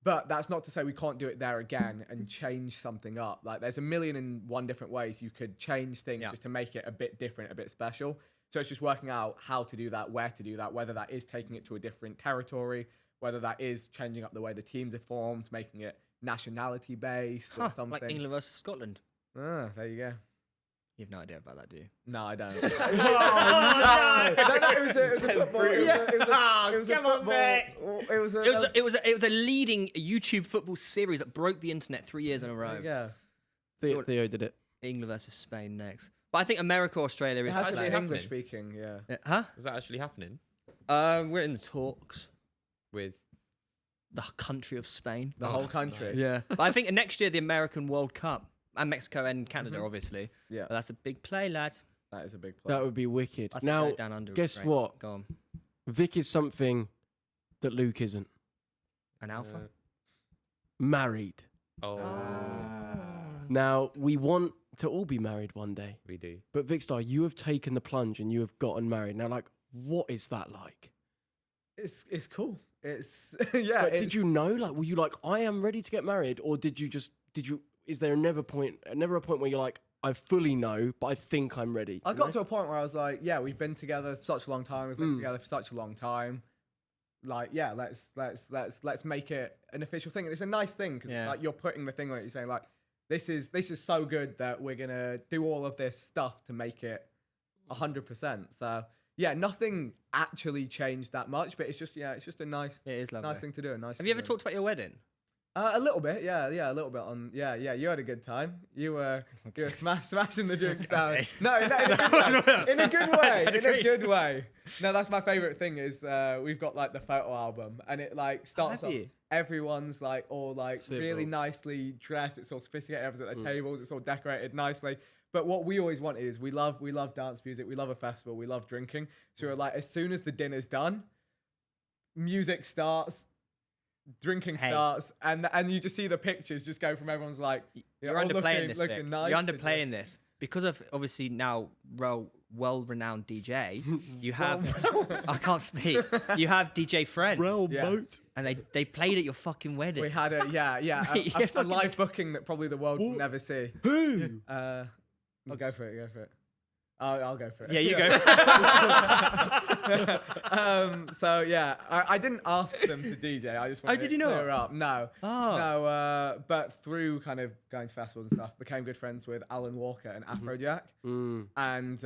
But that's not to say we can't do it there again and change something up. Like there's a million and one different ways you could change things just to make it a bit different, a bit special. So it's just working out how to do that, where to do that, whether that is taking it to a different territory, whether that is changing up the way the teams are formed, making it nationality based or something. Like England versus Scotland. Ah, there you go. You have no idea about that, do you? No, I don't. Oh, no, it was a football. It was a Come on, football. Vic. It was a. It was a leading YouTube football series that broke the internet 3 years in a row. Yeah. Theo did it. England versus Spain next. But I think America, Australia It is has to be actually English happening. speaking. Yeah. Huh? Is that actually happening We're in the talks. with? The country of Spain. The whole country. Yeah. But I think next year the American World Cup and Mexico and Canada, obviously. Yeah. But that's a big play, lads. That is a big play. That would be wicked. I think Now, down under. guess great. what? Go on. Vic is something that Luke isn't. An alpha. Married. Oh, Now, we want to all be married one day. we do. But Vikkstar, you have taken the plunge and you have gotten married. Now, like, what is that like? It's cool. It's yeah. Like, did you know? Like, were you like, I am ready to get married, or did you? Is there never a point where you're like, I fully know, but I think I'm ready? I got to a point where I was like, yeah, we've been together such a long time. We've been together for such a long time. Like, yeah, let's make it an official thing. And it's a nice thing because Yeah. like you're putting the thing on it. You're saying like, this is so good that we're gonna do all of this stuff to make it 100%. So yeah, nothing actually changed that much, but it's just a nice It is lovely. nice thing to do. A nice. Have you ever feeling. talked about your wedding? A little bit, yeah, a little bit on, yeah. You had a good time. You were smashing the drinks down. Okay. No, in a good way. In a good way. No, that's my favorite thing is we've got like the photo album, and it like starts have off. you? Everyone's like all like really Civil. nicely dressed. It's all sophisticated. Everyone's at their tables. It's all decorated nicely. But what we always wanted is we love dance music. We love a festival. We love drinking. So we're like, as soon as the dinner's done, music starts. Drinking starts, and you just see the pictures just go from everyone's like, You're all underplaying looking, this. looking Vic. nice. You're to underplaying just- this. because of obviously now well-renowned DJ, you have I can't speak. You have DJ friends, and they played at your fucking wedding. We had a a live booking that probably the world will never see. Who? I'll go for it. I'll go for it. Yeah, you go. So yeah, I didn't ask them to DJ. I just wanted did you to not? clear up. No, Oh. no. But through kind of going to festivals and stuff, became good friends with Alan Walker and Afrojack, and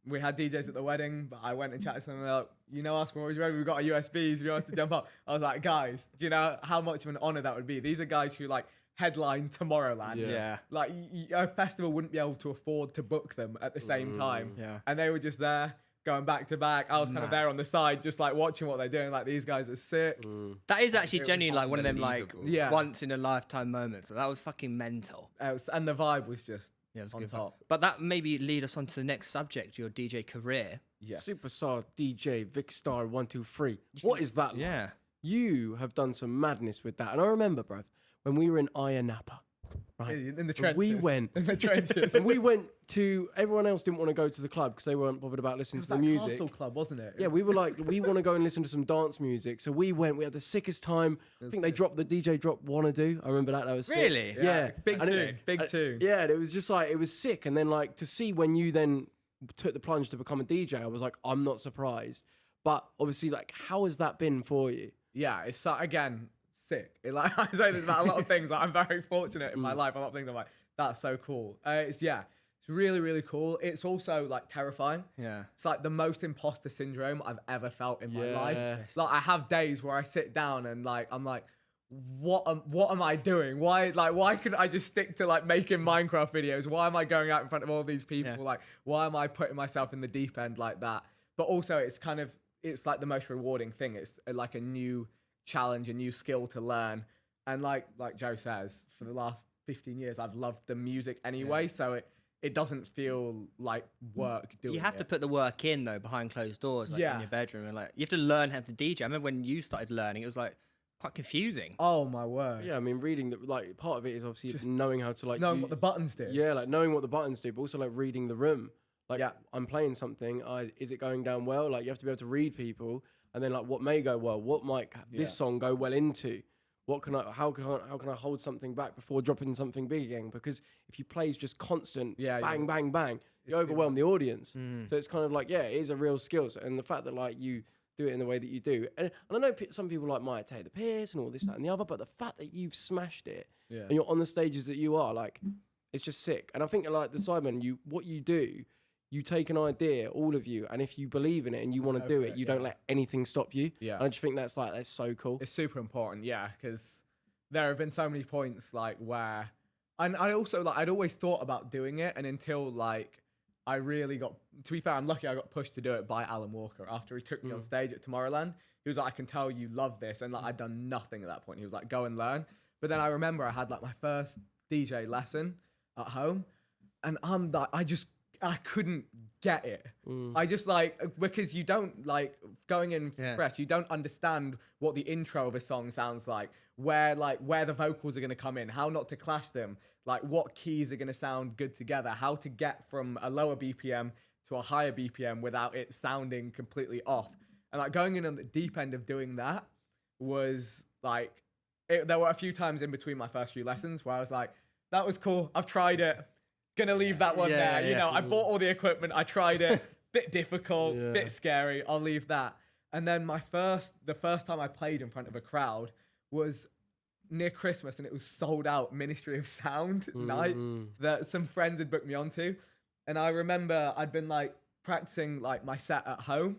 we had DJs at the wedding. But I went and chatted to them. And they're like, you know us, we're always ready. We've got our USBs. You want us to jump up? I was like, guys, do you know how much of an honor that would be? These are guys who like headline Tomorrowland. Yeah. Like a festival wouldn't be able to afford to book them at the same time. Yeah. And they were just there going back to back. I was kind of there on the side, just like watching what they're doing. Like these guys are sick. That is actually genuinely like one of them like unbelievable. once in a lifetime moments. So that was fucking mental. And the vibe was just Yeah, it was on good. top. But that maybe lead us on to the next subject, your DJ career. Yes. Superstar DJ Vikkstar 123. What is that like? Yeah. You have done some madness with that. And I remember, bruv, when we were in Ayia Napa, right? In the trenches. We went in the trenches. and we went to, everyone else didn't want to go to the club because they weren't bothered about It listening was to the that music. Castle Club, wasn't it? Yeah, we were like, we want to go and listen to some dance music. So we went, we had the sickest time. I think they dropped, the DJ dropped Wanna Do. I remember that was sick. Really? Yeah. Big And tune. Big tune. Yeah, and it was just like, it was sick. And then like to see when you then took the plunge to become a DJ, I was like, I'm not surprised. But obviously, like, how has that been for you? Yeah, it's again sick. Like I say this about a lot of things. Like, I'm very fortunate in my life. A lot of things I'm like, that's so cool. It's really, really cool. It's also like terrifying. Yeah. It's like the most imposter syndrome I've ever felt in my Yeah. life. Like I have days where I sit down and like I'm like, what am I doing? Why couldn't I just stick to like making Minecraft videos? Why am I going out in front of all these people? Yeah. Like why am I putting myself in the deep end like that? But also it's like the most rewarding thing. It's like a new challenge, a new skill to learn. And like Joe says, for the last 15 years I've loved the music anyway, so it doesn't feel like work doing You have to it. put the work in though behind closed doors, like in your bedroom, and like you have to learn how to DJ. I remember when you started learning, it was like quite confusing. Oh my word. Yeah, I mean, reading the, like, part of it is obviously knowing how to, like, Knowing what the buttons do. yeah, like knowing what the buttons do, but also like reading the room. Like, Yeah. I'm playing something. Is it going down well? Like, you have to be able to read people, and then like what may go well, what might this song go well into. What can I? How can I hold something back before dropping something big again? Because if you plays just constant bang, bang, bang, you overwhelm the audience. So it's kind of like, it is a real skill. And the fact that like you do it in the way that you do, and I know some people like might take the piss and all this, that, and the other, but the fact that you've smashed it and you're on the stages that you are, like, it's just sick. And I think like the Sidemen, what you do. You take an idea, all of you, and if you believe in it and you want to do it, you don't let anything stop you. Yeah. And I just think that's so cool. It's super important, yeah, because there have been so many points like where, and I also like I'd always thought about doing it, and until like I really got, to be fair, I'm lucky I got pushed to do it by Alan Walker after he took me on stage at Tomorrowland. He was like, I can tell you love this, and like I'd done nothing at that point. He was like, go and learn. But then I remember I had like my first DJ lesson at home, and I'm like, I couldn't get it. I just like, because you don't like going in fresh, you don't understand what the intro of a song sounds like, where the vocals are going to come in, how not to clash them, like what keys are going to sound good together, how to get from a lower BPM to a higher BPM without it sounding completely off. And like going in on the deep end of doing that was like, there were a few times in between my first few lessons where I was like, that was cool, I've tried it. Gonna leave that one there. You know, I bought all the equipment. I tried it. Bit difficult, bit scary. I'll leave that. And then the first time I played in front of a crowd was near Christmas, and it was sold out Ministry of Sound night that some friends had booked me onto. And I remember I'd been like practicing like my set at home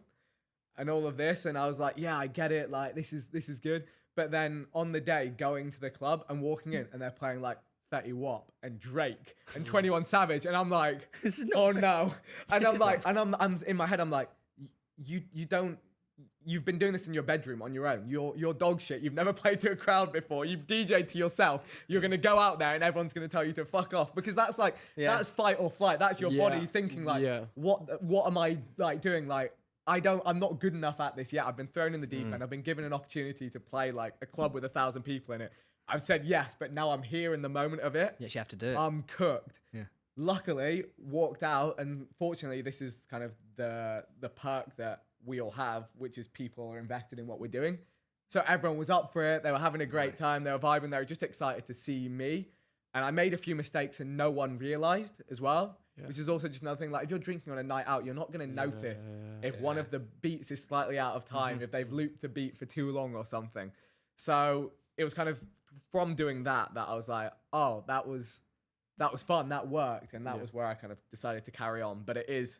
and all of this, and I was like, yeah, I get it. Like this is good. But then on the day, going to the club and walking in, and they're playing like Fetty Wap and Drake and 21 Savage, and I'm like, oh no. And I'm like, and I'm in my head, I'm like, you've been doing this in your bedroom on your own. You're dog shit. You've never played to a crowd before. You've DJ'd to yourself. You're gonna go out there and everyone's gonna tell you to fuck off, because that's like that's fight or flight. That's your body thinking like, what am I like doing? Like I'm not good enough at this yet. I've been thrown in the deep end. I've been given an opportunity to play like a club with 1,000 people in it. I've said yes, but now I'm here in the moment of it. Yes, you have to do it. I'm cooked. Yeah. luckily walked out, and fortunately this is kind of the perk that we all have, which is people are invested in what we're doing. So everyone was up for it. They were having a great time. They were vibing. They were just excited to see me. And I made a few mistakes and no one realized as well, which is also just another thing. Like if you're drinking on a night out, you're not going to notice if one of the beats is slightly out of time, if they've looped a beat for too long or something. So it was kind of from doing that I was like, oh, that was fun. That worked. And that was where I kind of decided to carry on. But it is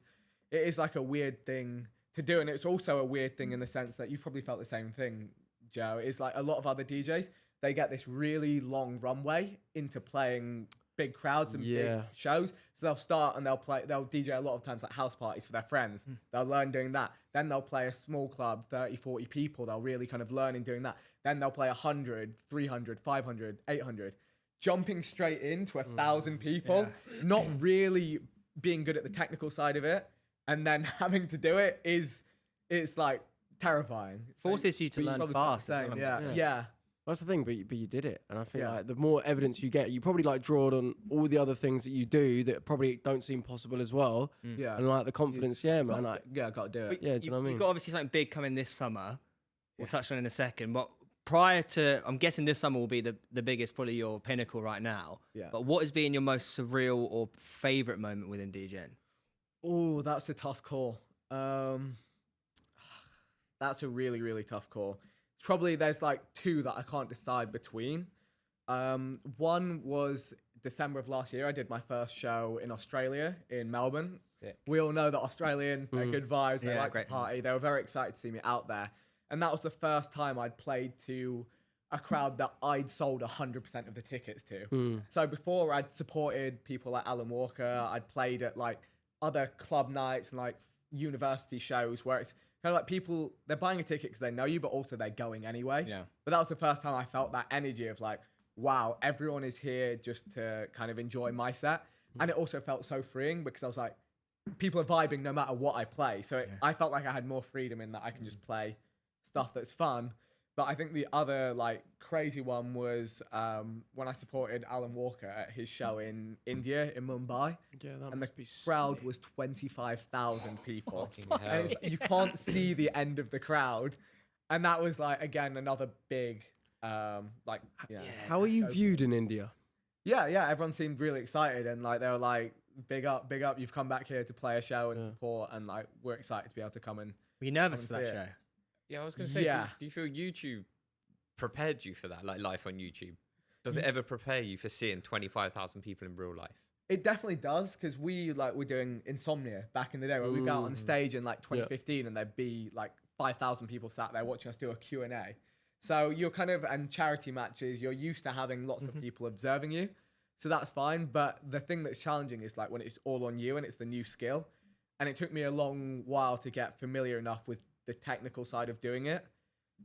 like a weird thing to do. And it's also a weird thing in the sense that you've probably felt the same thing, Joe. It's like a lot of other DJs, they get this really long runway into playing big crowds and big shows. So they'll start and they'll DJ a lot of times like house parties for their friends. They'll learn doing that. Then they'll play a small club, 30, 40 people. They'll really kind of learn in doing that. Then they'll play 100, 300, 500, 800. Jumping straight into 1,000 people, not really being good at the technical side of it, and then having to do it's like terrifying. Forces you to learn fast. Yeah. That's the thing, but you did it, and I think like the more evidence you get, you probably like draw on all the other things that you do that probably don't seem possible as well. Yeah, and like the confidence, man. Like, got to do it. Yeah, do you know what I mean? You've got obviously something big coming this summer. We'll touch on it in a second. But prior to, I'm guessing this summer will be the biggest, probably your pinnacle right now. Yeah. But what has been your most surreal or favorite moment within DJing? Oh, that's a tough call. That's a really, really tough call. Probably there's like two that I can't decide between. One was December of last year. I did my first show in Australia, in Melbourne. Sick. We all know that Australians, they're good vibes, they like to great. party. They were very excited to see me out there. And that was the first time I'd played to a crowd that I'd sold 100% of the tickets to. So before I'd supported people like Alan Walker, I'd played at like other club nights and like university shows where it's kind of like people, they're buying a ticket because they know you, but also they're going anyway. Yeah. But that was the first time I felt that energy of like, wow, everyone is here just to kind of enjoy my set. And it also felt so freeing because I was like, people are vibing no matter what I play. So I felt like I had more freedom in that I can just play stuff that's fun. But I think the other like crazy one was when I supported Alan Walker at his show in India, in Mumbai. Yeah, that and the must be crowd sick. was 25,000 people. Fucking hell. And you can't see the end of the crowd. And that was like, again, another big, like, yeah. How are you viewed in India? Yeah, everyone seemed really excited and like they were like, big up, you've come back here to play a show and support, and like we're excited to be able to come and Were you nervous Come for and that see show? it. Yeah, I was going to say, Yeah. do you feel YouTube prepared you for that, like life on YouTube? Does it ever prepare you for seeing 25,000 people in real life? It definitely does, because we were doing Insomnia back in the day where we'd go out on the stage in like 2015 and there'd be like 5,000 people sat there watching us do a Q&A. So you're kind of, and charity matches, you're used to having lots of people observing you. So that's fine. But the thing that's challenging is like when it's all on you and it's the new skill. And it took me a long while to get familiar enough with the technical side of doing it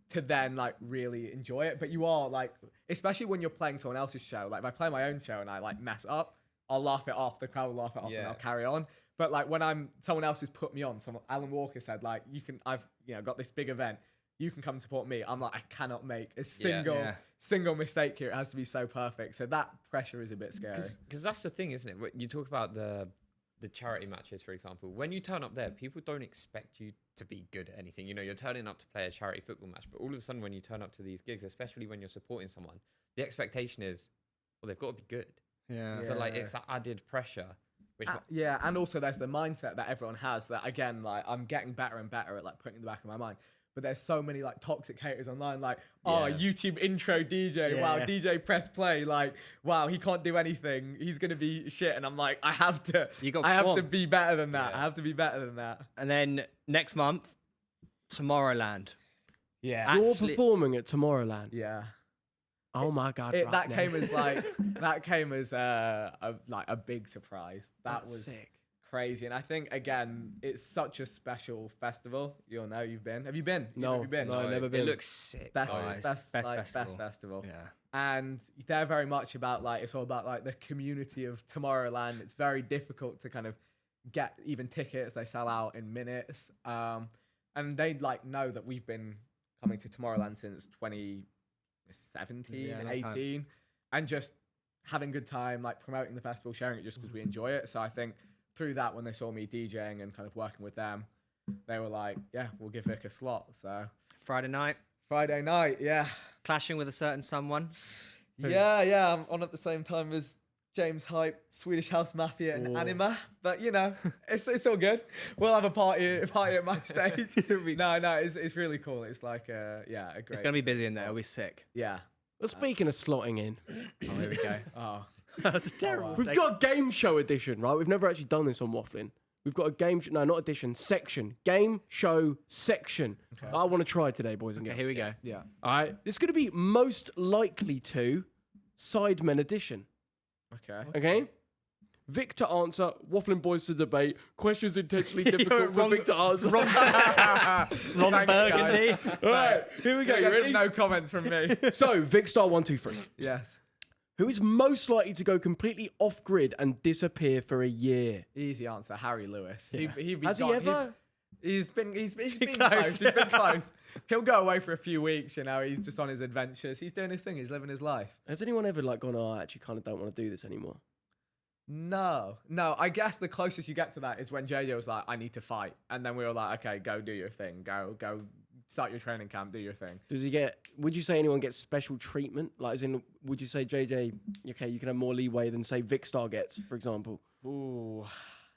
to then like really enjoy it. But you are like, especially when you're playing someone else's show, like if I play my own show and I like mess up, I'll laugh it off, the crowd will laugh it off and I'll carry on. But like when someone else has put me on, Alan Walker said like, I've got this big event, you can come and support me. I'm like, I cannot make a single mistake here. It has to be so perfect. So that pressure is a bit scary. Because that's the thing, isn't it? You talk about the charity matches, for example. When you turn up there, people don't expect you to be good at anything. You know, you're turning up to play a charity football match, but all of a sudden when you turn up to these gigs, especially when you're supporting someone, the expectation is, well, they've got to be good. Yeah. So like it's that added pressure. Which and also there's the mindset that everyone has that, again, like I'm getting better and better at like putting it in the back of my mind. But there's so many like toxic haters online, like, YouTube intro DJ, wow, DJ press play, like, wow, he can't do anything, he's gonna be shit. And I'm like, I have to be better than that. I have to be better than that. And then next month, Tomorrowland. Yeah. You're performing at Tomorrowland. Yeah. Oh my God. That came as a big surprise. That was sick. Crazy. And I think, again, it's such a special festival. You'll know you've been. Have you been? No, have you been? no, I've never been. It looks sick. Best festival. festival. Yeah. And they're very much about like, it's all about like the community of Tomorrowland. It's very difficult to kind of get even tickets. They sell out in minutes. And they like know that we've been coming to Tomorrowland since 2017, 18. And just having a good time, like promoting the festival, sharing it just because we enjoy it. So I think through that, when they saw me DJing and kind of working with them, they were like, yeah, we'll give Vic a slot. So Friday night, yeah. clashing with a certain someone. Yeah, I'm on at the same time as James Hype, Swedish House Mafia, and Anima. But you know, it's all good. We'll have a party at my stage. No, it's really cool. It's like a great. It's gonna be busy in there. It'll be sick. Yeah. Well, speaking of slotting in, Oh, here we go. Oh. That's a terrible. we've got a game show edition, right? We've never actually done this on Wafflin. We've got a game, no, not edition, section. Game show section. Okay. I want to try today, boys and girls. Here we go. Yeah. All right. It's going to be most likely to Sidemen edition. Okay. Okay? Vic to answer, Wafflin boys to debate, questions intentionally difficult for Vic to answer. Ron Burgundy. All right, here we go. You ready? No comments from me. So, Vikkstar 1, 2, 3. Yes. Who is most likely to go completely off grid and disappear for a year? Easy answer. Harry Lewis. Yeah. He'd be Has he gone. ever? He's been Close. close. He's been close. He'll go away for a few weeks. You know, he's just on his adventures. He's doing his thing. He's living his life. Has anyone ever like gone, oh, I actually kind of don't want to do this anymore? No. I guess the closest you get to that is when JJ was like, I need to fight. And then we were like, okay, go do your thing. Go start your training camp, do your thing. Would you say anyone gets special treatment? Like, as in, would you say, JJ, okay, you can have more leeway than, say, Vikkstar gets, for example? Ooh.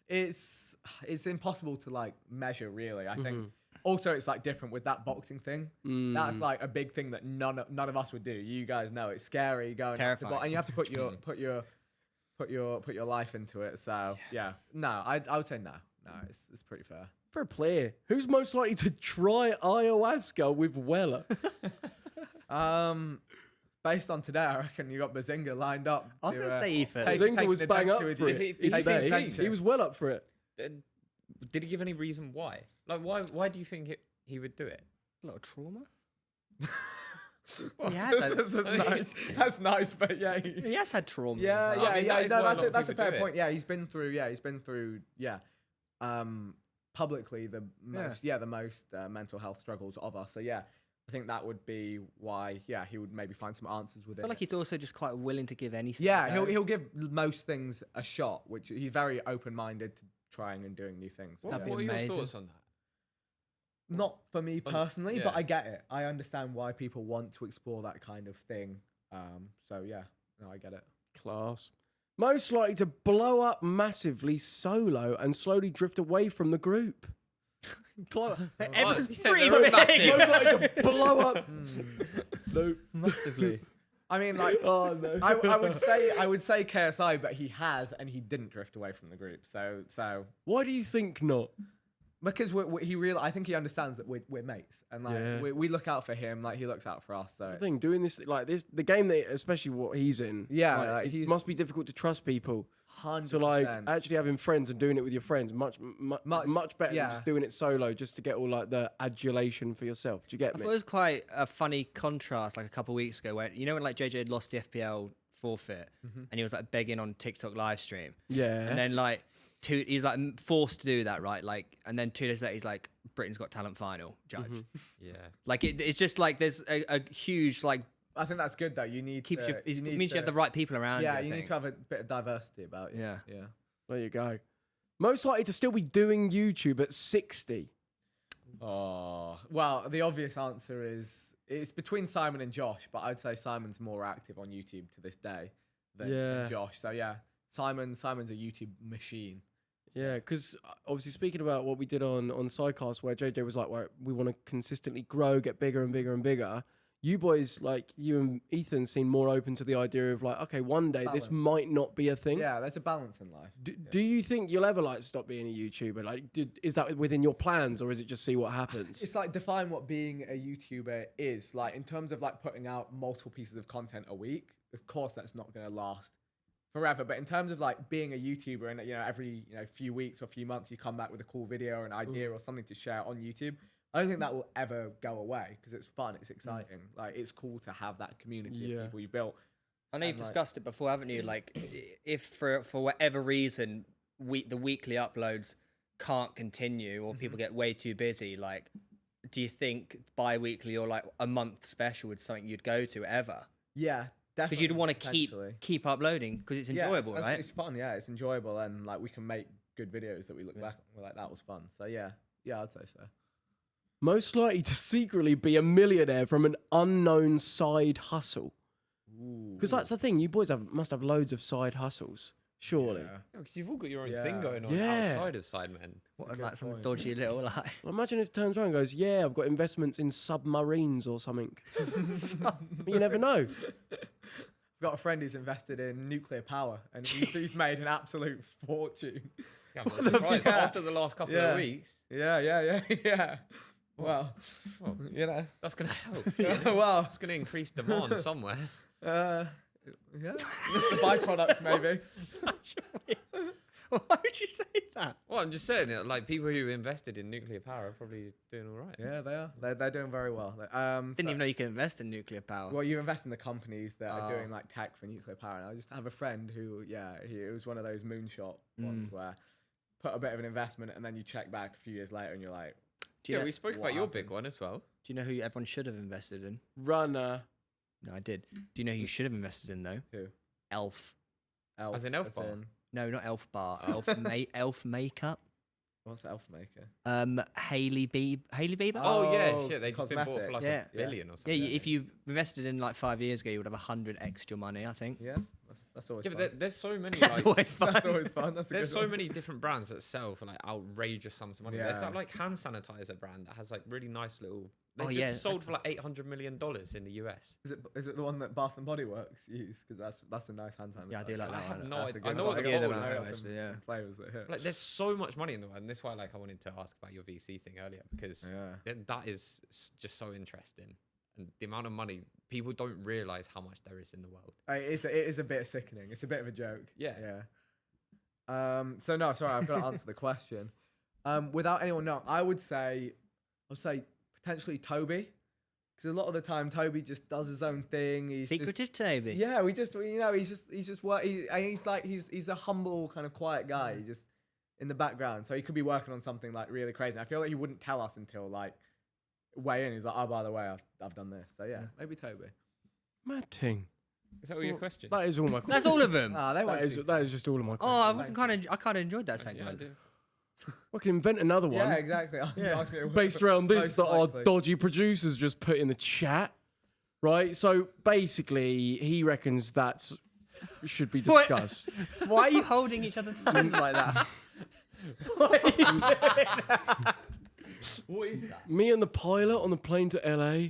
It's impossible to, like, measure, really. I think also it's, like, different with that boxing thing. That's, like, a big thing that none of us would do. You guys know it's scary going Terrifying. and you have to put your life into it. So, yeah. No, I would say no. No, it's pretty fair. For a player, who's most likely to try ayahuasca with Weller? Based on today, I reckon you got Bazinga lined up. I was going to say Ethan. Bazinga was bang up for it. He was well up for it. Did he give any reason why? Like, why do you think he would do it? A lot of trauma. That's nice, but yeah. He has had trauma. Yeah. That's a fair point. Yeah, he's been through. Publicly the most mental health struggles of us. So yeah, I think that would be why. Yeah, he would maybe find some answers with it. I feel like he's also just quite willing to give anything. Yeah, he'll give most things a shot, which he's very open-minded to trying and doing new things. What are your thoughts on that? Not for me personally, but I get it. I understand why people want to explore that kind of thing. So yeah, no, I get it. Class. Most likely to blow up massively solo and slowly drift away from the group. Everyone's pretty Most likely to blow up. No, massively. I mean, like, oh no. I would say KSI, but he has, and he didn't drift away from the group. So Why do you think not? because I think he understands that we're mates, and like we look out for him, like he looks out for us. So That's the thing, doing this like this, the game that, especially what he's in, like, it must be difficult to trust people. 100%. So like actually having friends and doing it with your friends, much better than just doing it solo, just to get all like the adulation for yourself. Do you get I me? thought it was quite a funny contrast, like a couple of weeks ago, where you know when like JJ had lost the FPL forfeit, and he was like begging on TikTok live stream, Yeah. and then like he's like forced to do that, right? Like, and then 2 days later, he's like, Britain's Got Talent final judge. Yeah. Like it's just like there's a huge like. I think that's good though. You need It means you have the right people around. Yeah, you need to have a bit of diversity about you. Yeah. There you go. Most likely to still be doing YouTube at 60. Oh, well, the obvious answer is it's between Simon and Josh, but I'd say Simon's more active on YouTube to this day than Josh. So yeah, Simon's a YouTube machine. Yeah, because obviously speaking about what we did on Sidecast, where JJ was like, well, we want to consistently grow, get bigger and bigger and bigger. You boys, like you and Ethan, seem more open to the idea of like, okay, one day this might not be a thing. Yeah, there's a balance in life. Do you think you'll ever like stop being a YouTuber? Like, is that within your plans, or is it just see what happens? It's like define what being a YouTuber is. Like in terms of like putting out multiple pieces of content a week, of course that's not going to last forever. But in terms of like being a YouTuber and every few weeks or few months you come back with a cool video or an idea or something to share on YouTube, I don't think that will ever go away because it's fun, it's exciting. Like it's cool to have that community of people you built. I know you've discussed it before, haven't you? Like if for whatever reason the weekly uploads can't continue or people get way too busy, like do you think bi-weekly or like a month special is something you'd go to ever? Yeah, Because you'd want to potentially. keep uploading because it's Yeah, enjoyable, right? It's fun, yeah. It's enjoyable, and like we can make good videos that we look back and we're like, that was fun. So yeah, I'd say so. Most likely to secretly be a millionaire from an unknown side hustle. Because that's the thing. You boys must have loads of side hustles, surely. Yeah. Because you've all got your own Yeah. thing going on Yeah. outside of Sidemen. What, like some dodgy little like. Well, imagine if it turns around and goes, yeah, I've got investments in submarines or something. You never know. I've got a friend who's invested in nuclear power, and he's made an absolute fortune. Yeah, I'm surprised. Yeah. After the last couple of weeks. Yeah. Well, you know, That's going to help. well, It's going to increase demand somewhere. yeah, the byproducts maybe. Why would you say that? Well, I'm just saying, like, people who invested in nuclear power are probably doing all right. Yeah, they are. They're doing very well. Didn't even know you could invest in nuclear power. Well, you invest in the companies that are doing like tech for nuclear power. And I just have a friend who, it was one of those moonshot ones where put a bit of an investment and then you check back a few years later and you're like, We spoke about your big one as well. Do you know who everyone should have invested in? Runner. No, I did. Do you know who you should have invested in though? who? Elf. Elf. As in Elf Bar? No, not Elf Bar. Elf makeup. What's Elf Maker? Haley Bieber. Oh, yeah, Oh, shit. They just been bought for like Yeah. $1 billion or Yeah, something. if you invested in like 5 years ago, you would have 100x your money, I think. Yeah, that's always Yeah, fun. but there's so many. That's like, always fun. That's always fun. That's a there's good so one. many different brands that sell for like outrageous sums of money. There's Yeah. that like hand sanitizer brand that has like really nice little. They Oh, just yeah. sold for like $800 million in the US. Is it the one that Bath and Body Works use? Because that's a nice hand sanitizer. Yeah, I do like that I have one. no That's a idea. good I know one. what the Yeah, bottle they're is. nice, Some actually, yeah. flavors that hit. Like there's so much money in the world, and this is why like I wanted to ask about your VC thing earlier because Yeah. that is just so interesting, and the amount of money people don't realize how much there is in the world. It is a bit sickening. It's a bit of a joke. Yeah. So no, sorry, I've got to answer the question. Without anyone knowing, I would say potentially Toby, because a lot of the time Toby just does his own thing. He's Secretive Toby. Yeah, he's just work. He's a humble kind of quiet guy. He's just in the background, so he could be working on something like really crazy. I feel like he wouldn't tell us until like way in. He's like, oh, by the way, I've done this. So yeah, maybe Toby. Mad ting. Is that all your questions? That is all my questions. That's all of them. Ah, they That is just all of my Oh, questions. I kind of enjoyed that Yeah, I segment. do. I can invent another one. Yeah, exactly. Ask me Based around this most that our likely. dodgy producers just put in the chat. Right? So basically, he reckons that's should be What? discussed. Why are you holding each other's hands like that? What are you doing? What is that? Me and the pilot on the plane to LA.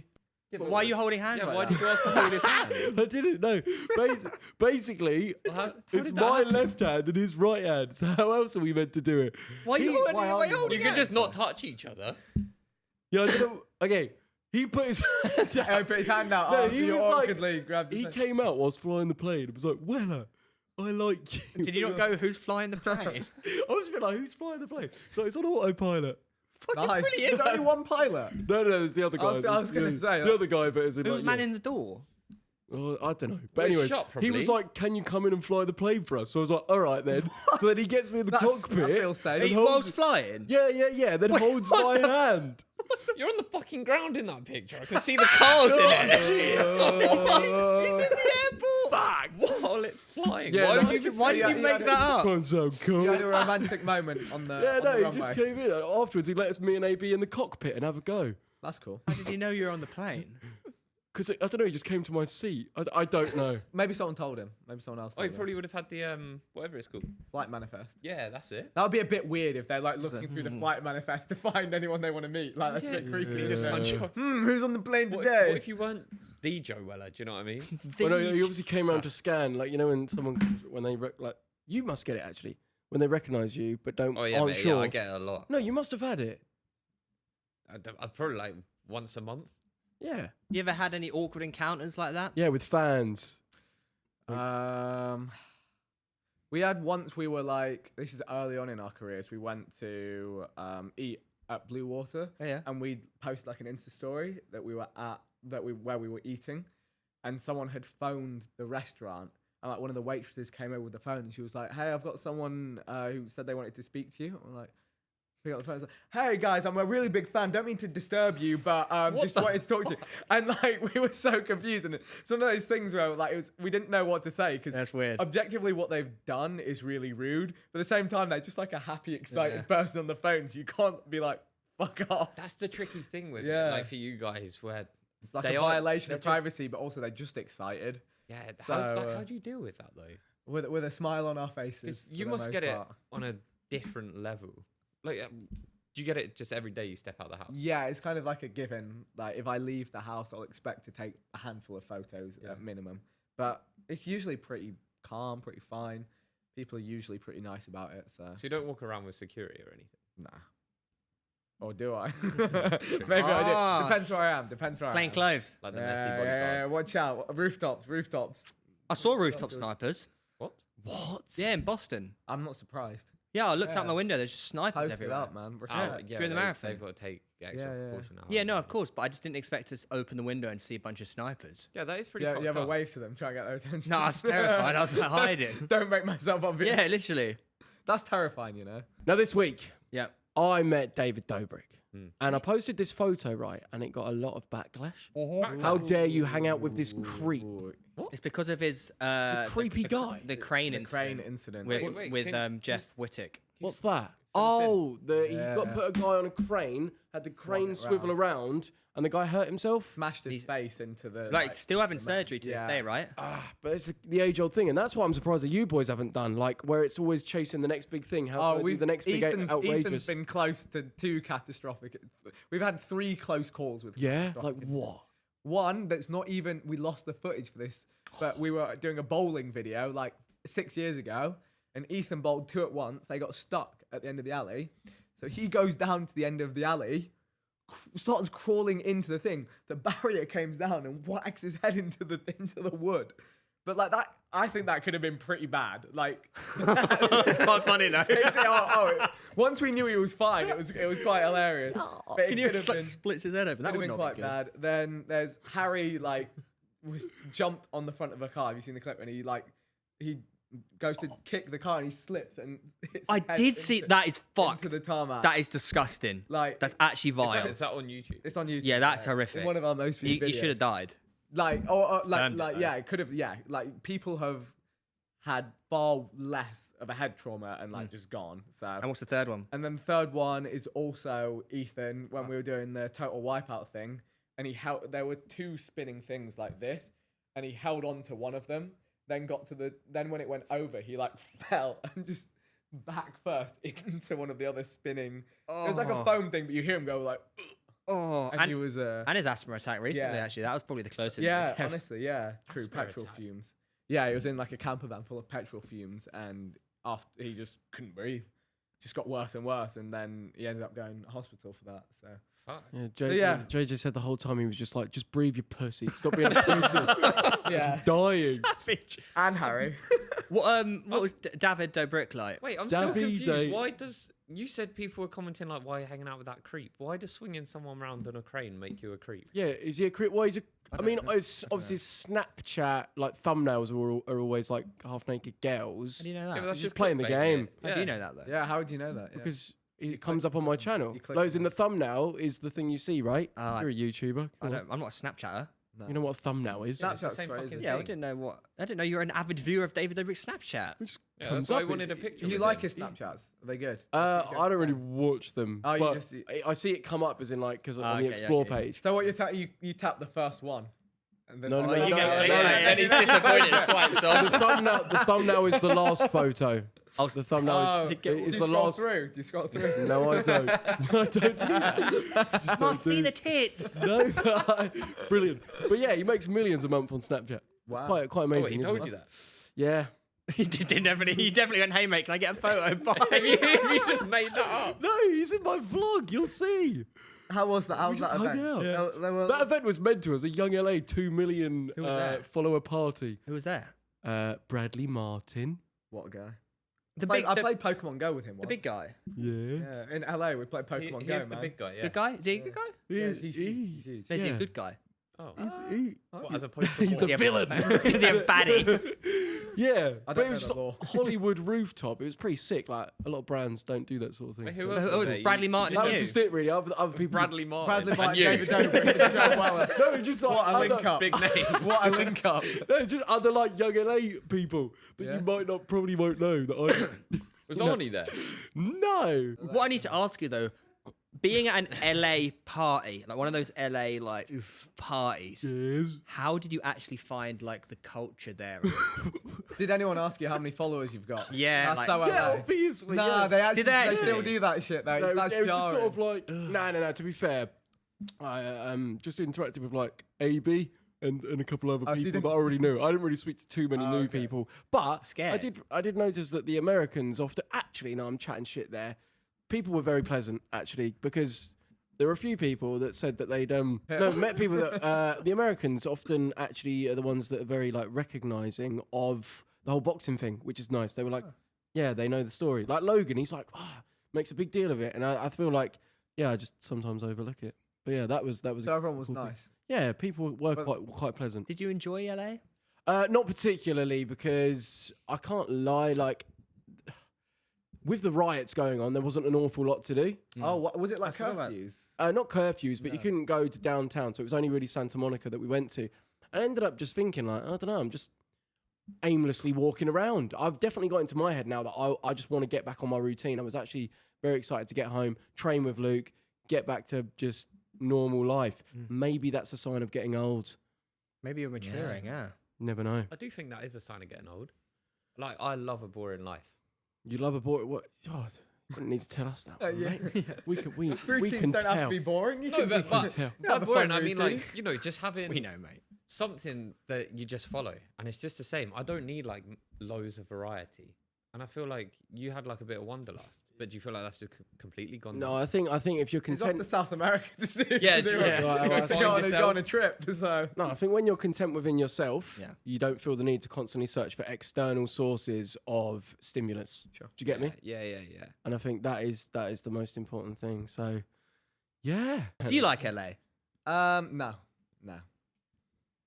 But why are you holding hands Yeah, like why that? did you ask to hold his hand? I didn't know. Basically, How it's did that my happen? left hand and his right hand. So how else are we meant to do it? Why are you holding, why why are are you you- holding You could hands? just not touch each other. Yeah, I don't know. Okay, he put his hand Oh, out. put his hand out. No, after he you was like- awkwardly grabbed his He hand. came out whilst flying the plane and was like, Wella, I like you. Did you not go, who's flying the plane? I was a bit like, who's flying the plane? So it's on autopilot. Nice. brilliant. There's only one pilot. No, there's the other guy. I was gonna say the that. other guy, but as in Who was like, man yeah. in the door? Oh, I don't know. But Well, anyways, shot, he was probably. like, can you come in and fly the plane for us? So I was like, all right then. So then he gets me in the That cockpit. feels safe. and He holds- was flying? Yeah. Then holds my hand. You're on the fucking ground in that picture. I can see the cars in it. He's in the airport! While it's flying. Yeah, Why no, would I you just- Why did Yeah, you yeah, make yeah. that up? That's so cool. You had a romantic moment on the Yeah, on no, the he runway. just came in. Afterwards, he let us, me and AB, in the cockpit and have a go. That's cool. How did you know you were on the plane? Because, I don't know, he just came to my seat. I don't know. Maybe someone told him. Maybe someone else Oh, told you him. probably would have had the whatever it's called. Flight manifest. Yeah, that's it. That would be a bit weird if they're like looking through the flight manifest to find anyone they want to meet. Like that's a bit creepy. Just isn't it? punch up. Who's on the plane What today? if you weren't the Joe Weller? Do you know what I mean? Well, no, he obviously came around to scan, like, you know, when someone, when they, like, you must get it actually, when they recognise you, but don't, Oh yeah, aren't mate, sure. yeah, I get it a lot. No, you must have had it. I probably like once a month. Yeah. You ever had any awkward encounters like that? Yeah, with fans. We had once. We were like, this is early on in our careers. We went to eat at Blue Water, Yeah. and we posted like an Insta story that we were at where we were eating, and someone had phoned the restaurant, and like one of the waitresses came over with the phone, and she was like, "Hey, I've got someone who said they wanted to speak to you." And we're like, Pick up the phone, it's like, hey guys, I'm a really big fan. Don't mean to disturb you, but just wanted to talk to you. And like we were so confused, and it's one of those things where like we didn't know what to say because That's weird. Objectively, what they've done is really rude, but at the same time, they're just like a happy, excited person on the phone, so you can't be like, fuck off. That's the tricky thing with Yeah. it, like for you guys, where It's like they a violation they're of just- privacy, but also they're just excited how do you deal with that though? with a smile on our faces. Because for you the must most get it part. on a different level. Like, do you get it just every day you step out the house? Yeah, it's kind of like a given. Like if I leave the house, I'll expect to take a handful of photos Yeah. at minimum. But it's usually pretty calm, pretty fine. People are usually pretty nice about it. So So you don't walk around with security or anything. nah. Or do I? Maybe I Ah, do. Depends where I am. Depends where Plain I am. clothes. Like the Yeah, messy yeah, bodyguard. yeah, watch out. Rooftops. I saw rooftop snipers. What? What? Yeah, in Boston. I'm not surprised. Yeah, I looked out Yeah. my window. There's just snipers Post it everywhere. up, man. Yeah. During the marathon. They've got to take extra Yeah, yeah. precaution out. Yeah, no, of course, but I just didn't expect to open the window and see a bunch of snipers. Yeah, that is pretty Yeah, fucked you have a up. wave to them, try and get their attention. No, I was terrified. I was like hiding. Don't make myself obvious. Yeah, literally. That's terrifying, you know. Now this week, Yeah. I met David Dobrik. And I posted this photo, right? And it got a lot of backlash. How dare you hang out with this creep? It's because of his creepy guy. the crane The incident crane incident. with, Wait, with can- Jeff Wittick. What's that? fill us in? Oh, he got put a guy on a crane, had the crane it swivel around, and the guy hurt himself. Smashed his face into the Like, still having surgery to this yeah. day, right? But it's the age-old thing, and that's what I'm surprised that you boys haven't done. Like, where it's always chasing the next big thing. How can I do the next big Ethan's outrageous? been close to 2 catastrophic. We've had 3 close calls with. Yeah, like catastrophic. what? One that's not even. We lost the footage for this, but we were doing a bowling video like 6 years ago, and Ethan bowled 2 at once. They got stuck at the end of the alley, so he goes down to the end of the alley, starts crawling into the thing. The barrier comes down and whacks his head into the wood. But like that, I think that could have been pretty bad. Like, It's quite funny though. once we knew he was fine, it was quite hilarious. But it Can you could have like, been, splits his head open? That could would have not been be quite good. bad. Then there's Harry, like, was jumped on the front of a car. Have you seen the clip? And he goes to kick the car and he slips and hits I his head did see into- that. Is fucked. into the tarmac. That is disgusting. Like, That's actually vile. Is that on YouTube? it's on YouTube. Yeah, that's horrific. In one of our most viewed You videos. should have died. Like, Confirmed it, like, though. yeah, it could have. Yeah, like people have had far less of a head trauma and like just gone. So. And what's the third one? And then the third one is also Ethan when we were doing the total wipeout thing, and he held. There were 2 spinning things like this, and he held on to one of them. Then got to the. Then when it went over, he like fell and just back first into one of the other spinning. It was like a foam thing, but you hear him go like. Oh, And he was and his asthma attack recently. yeah. Actually, that was probably the closest. yeah, it's ever- honestly, yeah, true. Asthma Petrol attack. fumes. Yeah, he was in like a camper van full of petrol fumes, and after he just couldn't breathe. Just got worse and worse, and then he ended up going to hospital for that. So. Fuck. Yeah, yeah. JJ said the whole time he was just like, just breathe, you pussy. Stop being a pussy. Yeah. Dying. Savage. And Harry. What was David Dobrik like? Wait, I'm still confused. Davide. Why does you said people were commenting like, "Why are you hanging out with that creep?" Why does swinging someone around on a crane make you a creep? Yeah, is he a creep? Well, he's a. I mean, it's obviously Snapchat like thumbnails are always like half naked girls. How do you know Yeah, that? but that's He's just playing the clickbait, game. mate. How do you know that though? Yeah, how would you know that? Yeah. Because it comes up on my channel. you click Those on in the thumbnail is the thing you see, right? Oh, You're a YouTuber. Come on. I'm not a Snapchatter. No. You know what a thumbnail is? It's the Snapchat's same crazy. fucking Yeah, I thing. didn't know I didn't know you were an avid viewer of David Dobrik's Snapchat. It just Yeah, comes that's why I up. wanted a It's- picture. Do you with like him. his Snapchats? Are they good? I don't really watch them. Oh, you but just- I see it come up as in like because on okay, the yeah, explore okay. page. So what you tap the first one, and then No, no, you no, get no, clicked no, on no. it. And he's disappointed. Swipes The off. thumbnail is the last photo. Oh, the thumbnail Oh, is do you the scroll last. through? Do you scroll through? No, I don't. I don't do that. I can't see the tits. No, brilliant. But yeah, he makes millions a month on Snapchat. Wow. It's quite Oh, amazing. wait, he isn't told it? you that. Yeah. He definitely went, hey mate, can I get a photo? Bye. you just made that up. No, he's in my vlog. You'll see. How was that? How was just that hung event? out. No, there were- That event was meant to as a Young LA 2 million Who was there? follower party. Who was there? Bradley Martin. What a guy. The I played Pokemon Go with him. the Once. big guy. Yeah. Yeah, in LA we played Pokemon Go, He's the man. big guy. Yeah. Good guy? Is he a good guy? Yeah, he's huge. Is he a good guy? Oh. He's What, as opposed to he's what? a villain. Is he a baddie? Yeah, I but don't it know was the law. Hollywood rooftop. It was pretty sick. Like a lot of brands don't do that sort of thing. Wait, who so- else Oh, was it's there? Bradley Martin That and was you. just it, really. Other people. Bradley Martin. Bradley and Martin, you. David Dobrik, and Joe Weller. No, it's just like What a other- link up. Big names. What a link up. No, it's just other like young LA people that Yeah. you might not probably won't know that I Was Arnie there? no. What I need to ask you though, being at an LA party, like one of those LA like parties, Yes. how did you actually find like the culture there? Did anyone ask you how many followers you've got? Yeah, That's like- so Yeah, LA. obviously. Nah, yeah. they actually, they they still actually? do that shit though. No, it was That's just sort jarring. of like no. To be fair, I just interacted with like AB and a couple other Oh, so you people that didn't- I already knew. I didn't really speak to too many new okay. people, but Scared. I did notice that the Americans often actually. No, I'm chatting shit there. People were very pleasant actually because there were a few people that said that they'd met people that the Americans often actually are the ones that are very like recognizing of the whole boxing thing, which is nice. They were like, yeah, they know the story. Like Logan, he's like, makes a big deal of it, and I feel like, yeah, I just sometimes overlook it. But yeah, that was. So everyone was cool thing. nice. Yeah, people were But- quite pleasant. Did you enjoy LA? Not particularly because I can't lie. Like with the riots going on, there wasn't an awful lot to do. Oh, what, was it like forgot about- curfews? Not curfews, but you No. couldn't go to downtown, so it was only really Santa Monica that we went to. I ended up just thinking, like, I don't know, I'm just aimlessly walking around. I've definitely got into my head now that I just want to get back on my routine. I was actually very excited to get home, train with Luke, get back to just normal life. Maybe that's a sign of getting old. Maybe you're maturing, yeah. Never know. I do think that is a sign of getting old. Like, I love a boring life. You love a boy. What? God, you didn't need to tell us that. One, Yeah. mate. We can Routines don't have to tell. be boring. You No, can but, but tell. by have a boring, fun I mean, routine. like, you know, just having We know, mate. something that you just follow. And it's just the same. I don't need, like, loads of variety. And I feel like you had, like, a bit of wanderlust. But do you feel like that's just completely gone No, now? I think if you're He's off content. to South America to do. Yeah, to do true. it. Yeah. Right, You well, go I To find go on, yourself. go on a trip. So No, I think when you're content within yourself, Yeah. you don't feel the need to constantly search for external sources of stimulus. Sure. Do you get me? Yeah. And I think that is the most important thing. So, yeah. Do you like LA? no.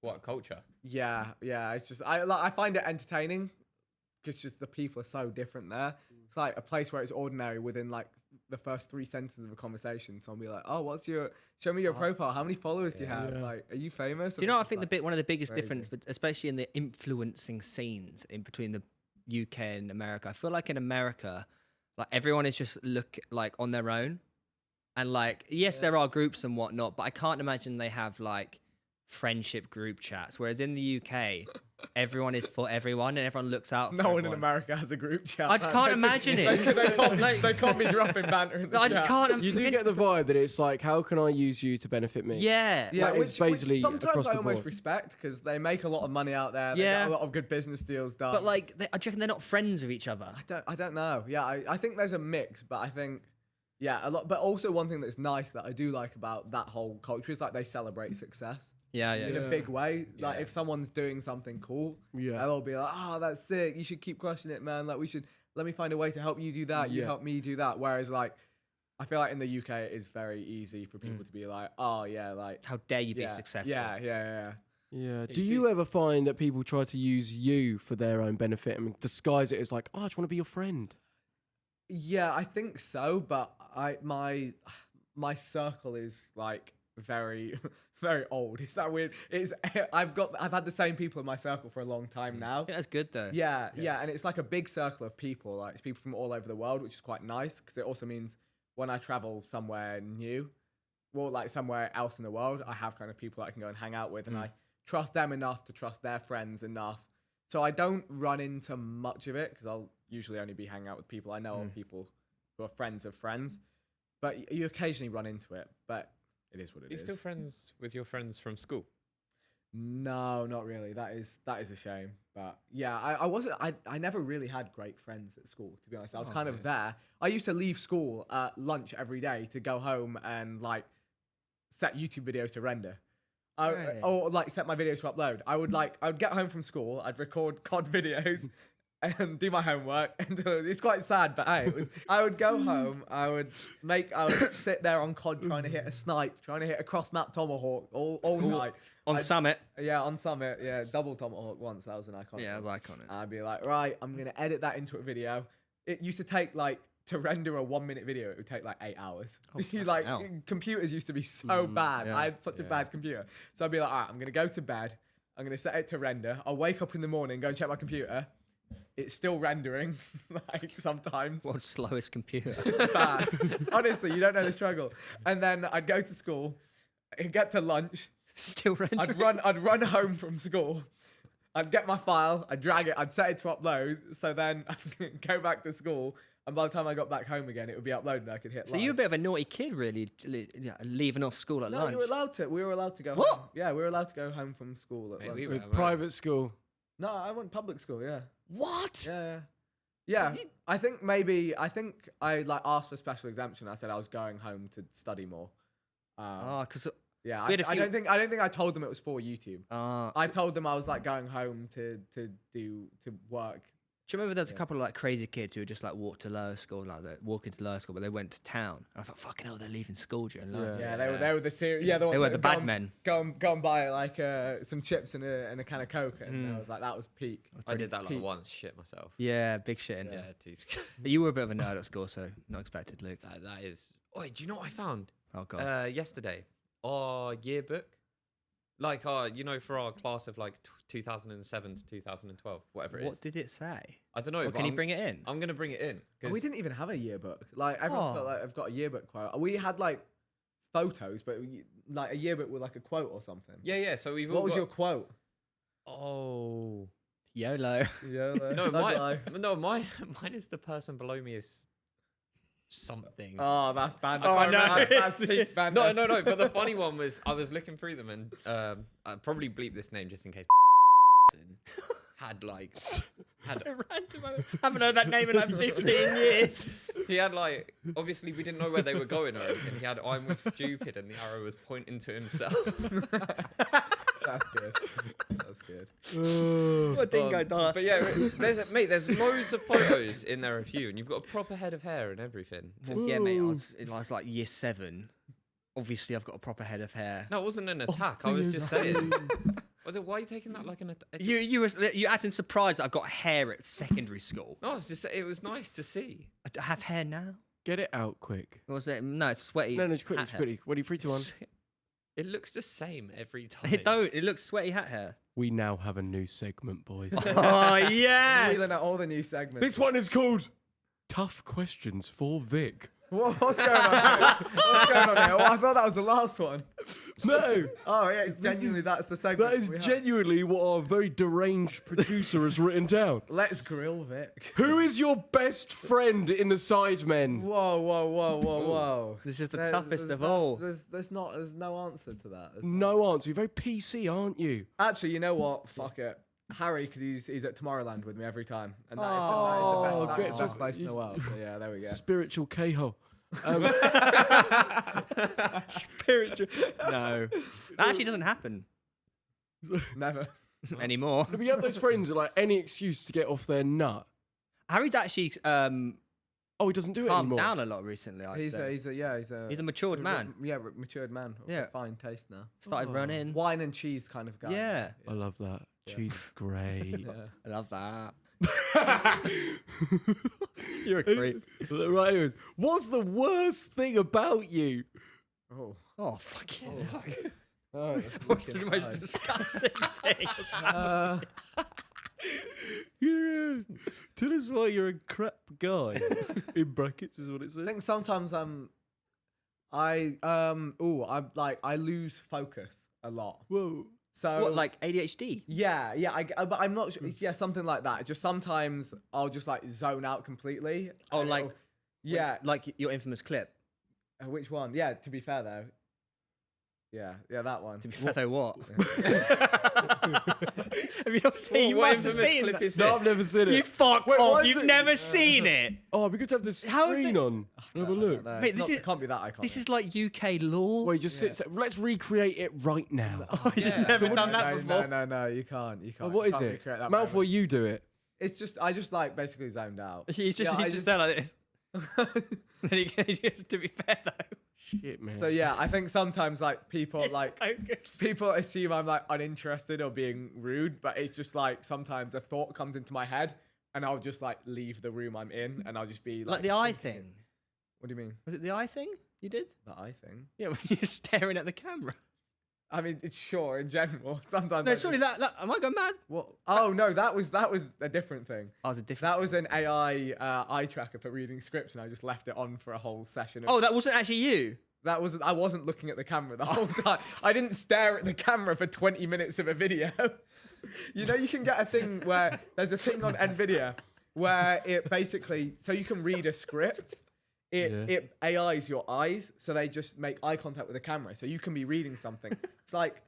What, culture? Yeah. It's just I find it entertaining because just the people are so different there. It's like a place where it's ordinary within like the first 3 sentences of a conversation. So I'll be like, oh, show me your profile. How many followers do you have? Yeah. Like, are you famous? Do you know? I think one of the biggest crazy. difference, but especially in the influencing scenes in between the UK and America. I feel like in America, like everyone is just on their own, and like yes, there are groups and whatnot, but I can't imagine they have like friendship group chats. Whereas in the UK, everyone is for everyone and everyone looks out. No for one in everyone. America has a group chat. I just can't imagine it. They can't be dropping banter in the I just chat. can't. You do get the vibe that it's like, how can I use you to benefit me? Yeah. Yeah, Like, it's basically sometimes across I the almost board. respect because they make a lot of money out there. They Yeah. get a lot of good business deals done. But like, I reckon they're not friends with each other. I don't know. Yeah, I think there's a mix, but I think a lot. But also one thing that's nice that I do like about that whole culture is like they celebrate success Yeah, in a big way. Like Yeah. if someone's doing something cool, Yeah. they'll be like, "Oh, that's sick! You should keep crushing it, man! Like let me find a way to help you do that. You Yeah. help me do that." Whereas like, I feel like in the UK it is very easy for people to be like, "Oh yeah, like How dare you be yeah, successful? Yeah. Yeah. Do do- you ever find that people try to use you for their own benefit and disguise it as like, oh, I just want to be your friend? Yeah, I think so, but my circle is like very very old. Is that weird? I've had the same people in my circle for a long time now. I think that's good though. Yeah, and it's like a big circle of people. Like it's people from all over the world, which is quite nice because it also means when I travel somewhere new, well, like somewhere else in the world, I have kind of people that I can go and hang out with, and I trust them enough to trust their friends enough. So I don't run into much of it because I'll usually only be hanging out with people I know or people who are friends of friends. But you occasionally run into it, but it is what it Are you is. still friends with your friends from school? No, not really. That is a shame. But yeah, I never really had great friends at school, to be honest. I was kind of there. I used to leave school at lunch every day to go home and like set YouTube videos to render. Right. Or like set my videos to upload. I would get home from school, I'd record COD videos, and do my homework. And it's quite sad, but hey, I would go home. I would sit there on COD trying to hit a snipe, trying to hit a cross map tomahawk all night. On Summit. Yeah, on Summit. Yeah, double tomahawk once. That was an iconic. Yeah, one. I was iconic. I'd be like, right, I'm gonna edit that into a video. It used to take like to render a 1 minute video, it would take like 8 hours. Like hell. computers used to be so bad. yeah. I had such a bad computer. So I'd be like, all right, I'm gonna go to bed. I'm gonna set it to render. I'll wake up in the morning, go and check my computer. It's still rendering, like sometimes. World's slowest computer. Bad. Honestly, you don't know the struggle. And then I'd go to school, I'd get to lunch. Still rendering. I'd run home from school. I'd get my file, I'd drag it, I'd set it to upload. So then I'd go back to school. And by the time I got back home again, it would be uploaded and I could hit So live. you're a bit of a naughty kid, really, leaving off school at No, lunch. you were allowed to. We were allowed to go What? home. Yeah, we were allowed to go home from school at Mate, lunch. we were With at private school. No, I went public school, yeah. What? Yeah. I think I like asked for special exemption. I said I was going home to study more. Because Yeah, we had a I few- don't think I told them it was for YouTube. I told them I was like going home to work. do you remember there's a couple of like crazy kids who just like walked to lower school, like they walk into lower school, but they went to town. And I thought, fucking hell, they're leaving school during lunch. Yeah, they were the serious. Yeah, the ones They were that the would bad men. Go and buy like some chips and a can of Coke, and I was like, that was peak. I did that like peak. once. Shit myself. Yeah, big shit. Yeah, Yeah. too. You were a bit of a nerd at school, so not expected, Luke. That is. Oi, do you know what I found? Oh god. Yesterday, our yearbook, like for our class of like 2007 to 2012, whatever it is. What did it say? I don't know. Well, but can you I'm- bring it in? I'm gonna bring it in. We 'cause- didn't even have a yearbook. Like everyone's got like, I've got a yearbook quote. We had like photos, but like a yearbook with like a quote or something. Yeah. So we've. What all was got- your quote? Oh. YOLO. Yeah. Mine is the person below me is something. Oh, that's bad. Oh, no, That's peak bad. No. But the funny one was I was looking through them and I'd probably bleep this name just in case. Had like Random. Haven't heard that name in like 15 years. he had like obviously we didn't know where they were going or anything. He had I'm with stupid and the arrow was pointing to himself. That's good. That's good. What dingo dollar. But yeah, there's loads of photos in there of you and you've got a proper head of hair and everything. Yeah, mate. I was like year 7. Obviously, I've got a proper head of hair. No, it wasn't an attack. I was just saying. Why are you taking that like an attack? You acting surprised that I've got hair at secondary school. No, it was nice to see. I have hair now. Get it out quick. What was it? No, it's sweaty. No, quickly, hat hair. quickly. What are you 3, 2, 1? It looks the same every time. It don't. It looks sweaty hat hair. We now have a new segment, boys. Oh yeah. Wheeling out all the new segments. This one is called Tough Questions for Vic. What's going on here? What's going on here? Oh, I thought that was the last one. No, Oh, yeah, genuinely, that's the segment. that is we have. genuinely what our very deranged producer has written down. Let's grill Vic. Who is your best friend in the Sidemen? Whoa. This is the There- toughest of that's- all. There's no answer to that. No answer. You're very PC, aren't you? Actually, you know what? Fuck it. Harry, because he's at Tomorrowland with me every time. And that is Oh, the great. best, that's the best place in You- the world. So yeah, there we go. Spiritual K-hole. Spiritual. No, that actually doesn't happen Never. anymore. Do we have those friends that like any excuse to get off their nut? Harry's actually Oh, he doesn't do it calmed anymore. down a lot recently. I'd He's say. a He's a matured man. Matured man. Of Yeah. fine taste now. Started running. Wine and cheese kind of guy. Yeah. I love that. Cheese is great. Yeah. I love that. You're a creep. Right, anyways, what's the worst thing about you? Oh. Oh fucking hell. Oh, What's the most disgusting thing? Tell us why you're a crap guy. In brackets is what it I says. think sometimes I lose focus a lot. Whoa. So What, like ADHD? yeah, but I'm not sure. Yeah, something like that. Just sometimes I'll just like zone out completely. Oh, and like- it'll- yeah. Like your infamous clip. Which one? Yeah. To be fair though. Yeah, that one. To be fair, though, what? Have you not seen? You What must have infamous seen clip that. is No, this? I've never seen it. You fuck Wait, off. why is You've it- never seen it. Oh, it'd be good to have this How is screen it- on. Have a look. No, Mate, this it is- can't be that iconic. This is like UK law. Wait, just sit. Let's recreate it right now. You've Yeah. never So what done do that no, before. No, you can't. You Oh, can't. what You is can't it? recreate that Malfoy, moment. you do it. It's just I just like basically zoned out. He's just Yeah, I he's just there like this. Then he gets to be fair though. Shit, man. So yeah, I think sometimes like people like So good. people assume I'm like uninterested or being rude, but it's just like sometimes a thought comes into my head and I'll just like leave the room I'm in and I'll just be Like the eye thinking. thing. What do you mean? Was it the eye thing you did? The eye thing? Yeah, when you're staring at the camera. I mean, it's sure in general. Sometimes No, I surely just- that am I going mad? What? Oh no, that was a different thing. I was a different. That was an AI eye tracker for reading scripts, and I just left it on for a whole session. Of, Oh, that wasn't actually you. that was I wasn't looking at the camera the whole time. I didn't stare at the camera for 20 minutes of a video. You know, you can get a thing where there's a thing on NVIDIA where it basically so you can read a script. It AIs your eyes, so they just make eye contact with the camera. So you can be reading something. It's like,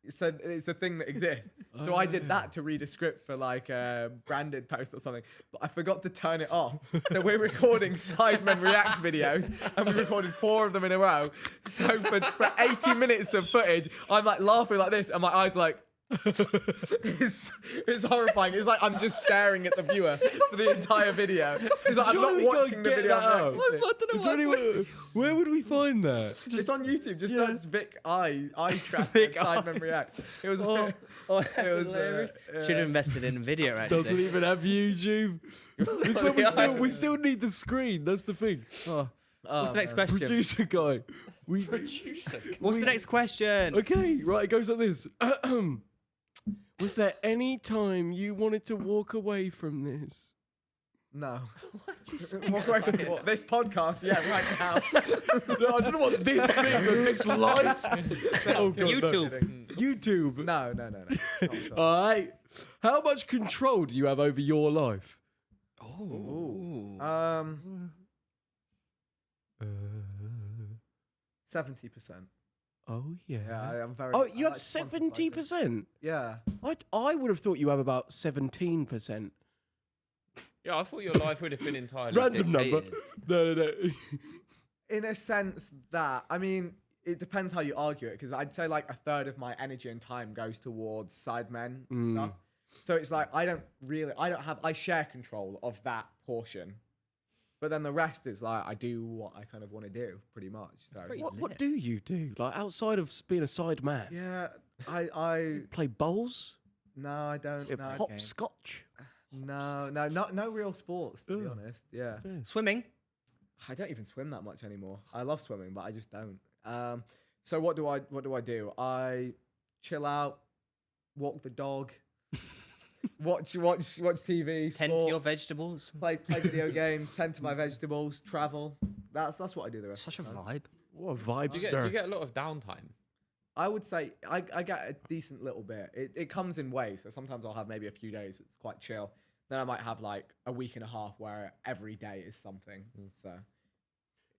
so it's a thing that exists. So I did that to read a script for like a branded post or something, but I forgot to turn it off. So we're recording Sidemen Reacts videos, and we recorded 4 of them in a row. So for 80 minutes of footage, I'm like laughing like this, and my eyes like. it's horrifying. It's like I'm just staring at the viewer for the entire video. It's like I'm Surely not we can't watching the get video. that I'm out. reacting. I don't know Is there any where would we find that? It's on YouTube. Just search Vic eye trap Vic Sidemen React. It was. Oh, that's it was, hilarious. Should have invested in a video Doesn't actually. even have YouTube. It's when we still need the screen. That's the thing. What's the next question? Producer guy. What's the next question? Okay, right. It goes like this. Was there any time you wanted to walk away from this? No. Walk away from what? This podcast. Yeah, right now. No, I don't know what this thing or this life. Oh, God, YouTube. No. YouTube. No. Not at all. All right. How much control do you have over your life? Oh. 70%. Oh yeah. Yeah, I'm very. Oh, I you have like to quantify things. 70%. Yeah. I would have thought you have about 17%. Yeah, I thought your life would have been entirely Random number. dictated. No. In a sense that I mean, it depends how you argue it because I'd say like a third of my energy and time goes towards Sidemen stuff. So it's like I share control of that portion. But then the rest is like I do what I kind of want to do, pretty much. So pretty What do you do? Like outside of being a side man? yeah, I Play bowls? no, I don't. No, Hopscotch? no real sports to be honest. Yeah, Swimming. I don't even swim that much anymore. I love swimming, but I just don't. So what do I do? I chill out, walk the dog, watch TV, Tend to sport, your vegetables. play video games, tend to my vegetables, travel. That's what I do the rest. Such a of the time. vibe. What a vibe Do you get a lot of downtime? I would say I get a decent little bit. It comes in waves. So sometimes I'll have maybe a few days it's quite chill. Then I might have like a week and a half where every day is something. So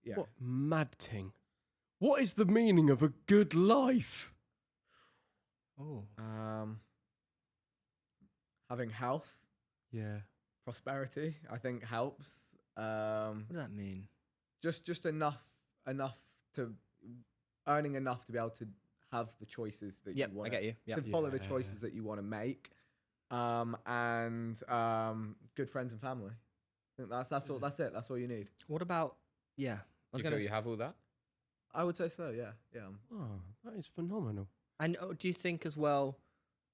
yeah. What mad thing? What is the meaning of a good life? Oh. Having health, Yeah. prosperity, I think helps. What does that mean? Just enough to earning enough to be able to have the choices that Yep, you want. I get you. Yep. To follow the Yeah. choices that you want to make. And good friends and family. I think that's all. That's it. That's all you need. What about? Yeah. I Do was you gonna. feel you have all that? I would say so. Yeah. Oh, that is phenomenal. And do you think as well?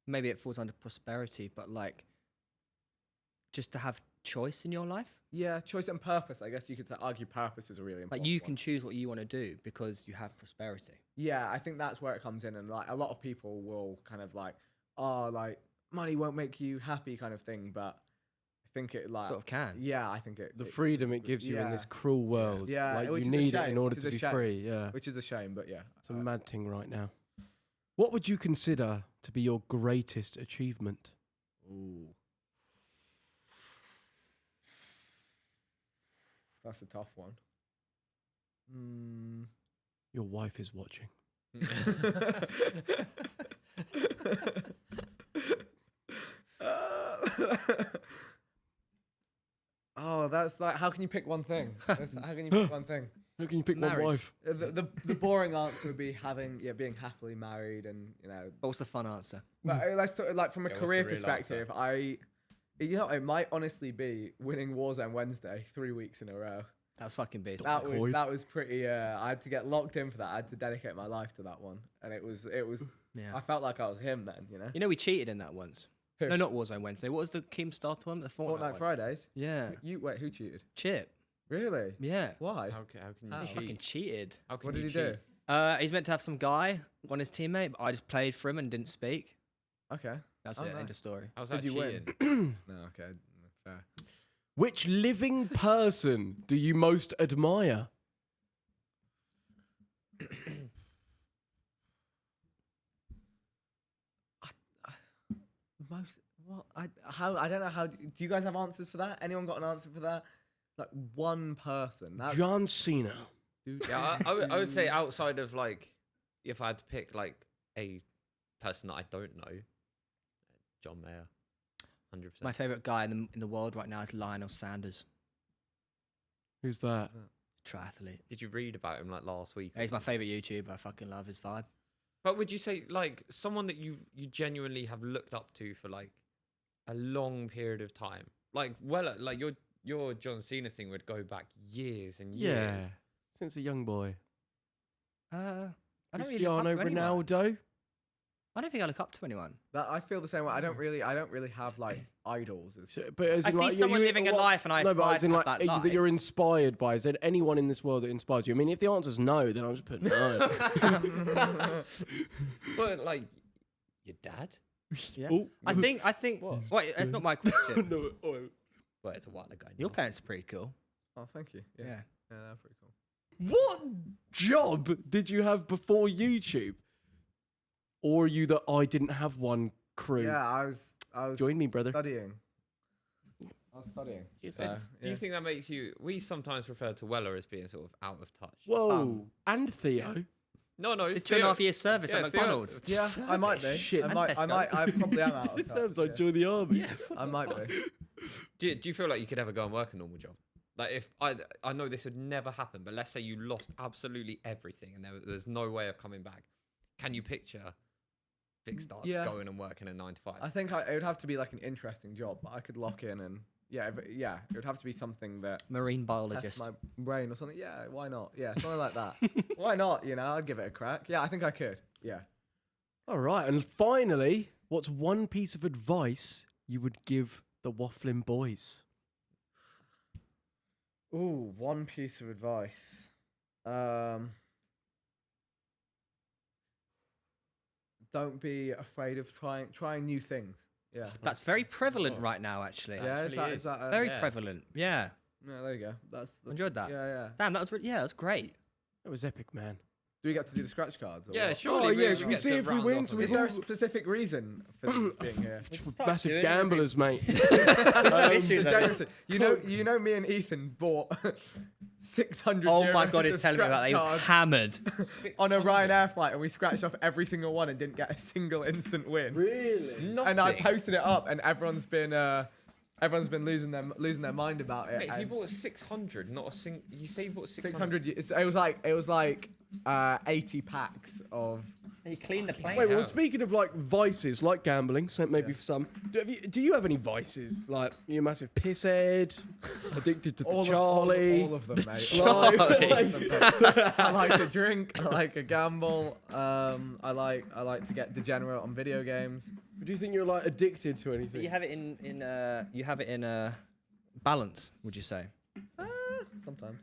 Maybe it falls under prosperity, but like, just to have choice in your life. Yeah, choice and purpose. I guess you could say argue purpose is a really important. Like you one. can choose what you want to do because you have prosperity. Yeah, I think that's where it comes in, and like a lot of people will kind of like, oh, like money won't make you happy, kind of thing. But I think it like Sort of can. Yeah, I think it. The freedom it gives you in this yeah. cruel world. Yeah, Like which you is a need it shame, in order which to is a be shame. free. Yeah. which is a shame, but yeah, It's a mad thing right now. What would you consider to be your greatest achievement? Ooh. That's a tough one. Your wife is watching. Oh, that's like, how can you pick one thing? How can you pick one thing? How can you pick Marriage. one wife? The boring answer would be being happily married and But what's the fun answer? But let's talk like from a Yeah, what's the career real perspective. You know, it might honestly be winning Warzone Wednesday 3 weeks in a row. That was fucking big. That was pretty. I had to get locked in for that. I had to dedicate my life to that one, and it was. Yeah. I felt like I was him then. You know. You know, we cheated in that once. Who? No, not Warzone Wednesday. What was the Keemstar one? The Fortnite one. Fridays. Yeah. Wait, who cheated? Chip. Really? Yeah. Why? How can How? you He fucking cheat? cheated. How can What did you he do? cheat? He's meant to have some guy on his teammate, but I just played for him and didn't speak. Okay. That's Oh, it. End nice. of story. How's Did that you win? cheating? No. Okay. Fair. Which living person do you most admire? Most. What? I don't know how. Do you guys have answers for that? Anyone got an answer for that? Like one person. That's, John Cena. dude, Yeah, I would say outside of like, if I had to pick like a person that I don't know, John Mayer, 100%. My favorite guy in the world right now is Lionel Sanders, Who's that? triathlete. Did you read about him like last week? or He's my something? favorite YouTuber. I fucking love his vibe. But would you say like someone that you genuinely have looked up to for like a long period of time? Like like your John Cena thing would go back years and years. Yeah. Since a young boy. I don't really look up Cristiano to anyone. Ronaldo. I don't think I look up to anyone. that I feel the same way. I don't really have like idols. As But as I in, see like, someone living a life and I no, but aspire as in to like have that life. that you're inspired by. Is there anyone in this world that inspires you? I mean, if the answer's no, then I'll just put no. But like your dad? Yeah. Oh. I think. Wait, that's not my question. No, oh. Well, it's a while ago. Your now. parents are pretty cool. Oh, thank you. Yeah. Yeah. Yeah, they're pretty cool. What job did you have before YouTube? Or are you the I didn't have one crew? Yeah, I was Join me, brother. studying. I was studying. Yes, Do yeah. you think that makes you? We sometimes refer to Weller as being sort of out of touch. Whoa. And Theo. No, The 2.5 year service Yeah, at Theo- McDonald's. Yeah, I might be. Shit. I probably am out of It touch, sounds like yeah. join the army. I might be. Do you feel like you could ever go and work a normal job? Like if I know this would never happen, but let's say you lost absolutely everything and there's no way of coming back. Can you picture Vikkstar Yeah. going and working a 9 to 5? I think it would have to be like an interesting job, but I could lock in and it would have to be something that Marine tests biologist. my brain or something. Yeah, why not? Yeah, something like that. Why not? You know, I'd give it a crack. Yeah, I think I could. Yeah. All right. And finally, what's one piece of advice you would give the Wafflin boys? Ooh, one piece of advice. Don't be afraid of trying new things. Yeah. That's very prevalent right now, actually. Yeah, actually is that Very yeah. prevalent. Yeah. Yeah, there you go. That's Enjoyed that. Yeah, yeah. Damn, that was that's great. It was epic, man. Do we get to do the scratch cards? Or Yeah, what? surely. Oh, yeah, should we get see to if we round win? off So a we Is bit. there a specific reason for this being here? Massive doing gamblers, mate. You know, me and Ethan bought 600. Oh my euros god, of he's telling me about that. He was scratch hammered. cards on a Ryanair flight, and we scratched off every single one and didn't get a single instant win. Really? And I posted it up, and everyone's been losing their mind about it. Wait, if you and bought 600, not a single. You say you bought 600. It was like 80 packs of. He cleaned the plane. Wait, well, hell. speaking of like vices, like gambling, so maybe for some, do you have any vices? Like, you a massive pisshead, addicted to the Charlie? all of them, mate. Like- All of them. I like to drink. I like to gamble. I like to get degenerate on video games. Do you think you're like addicted to anything? But you have it in balance, would you say? Sometimes.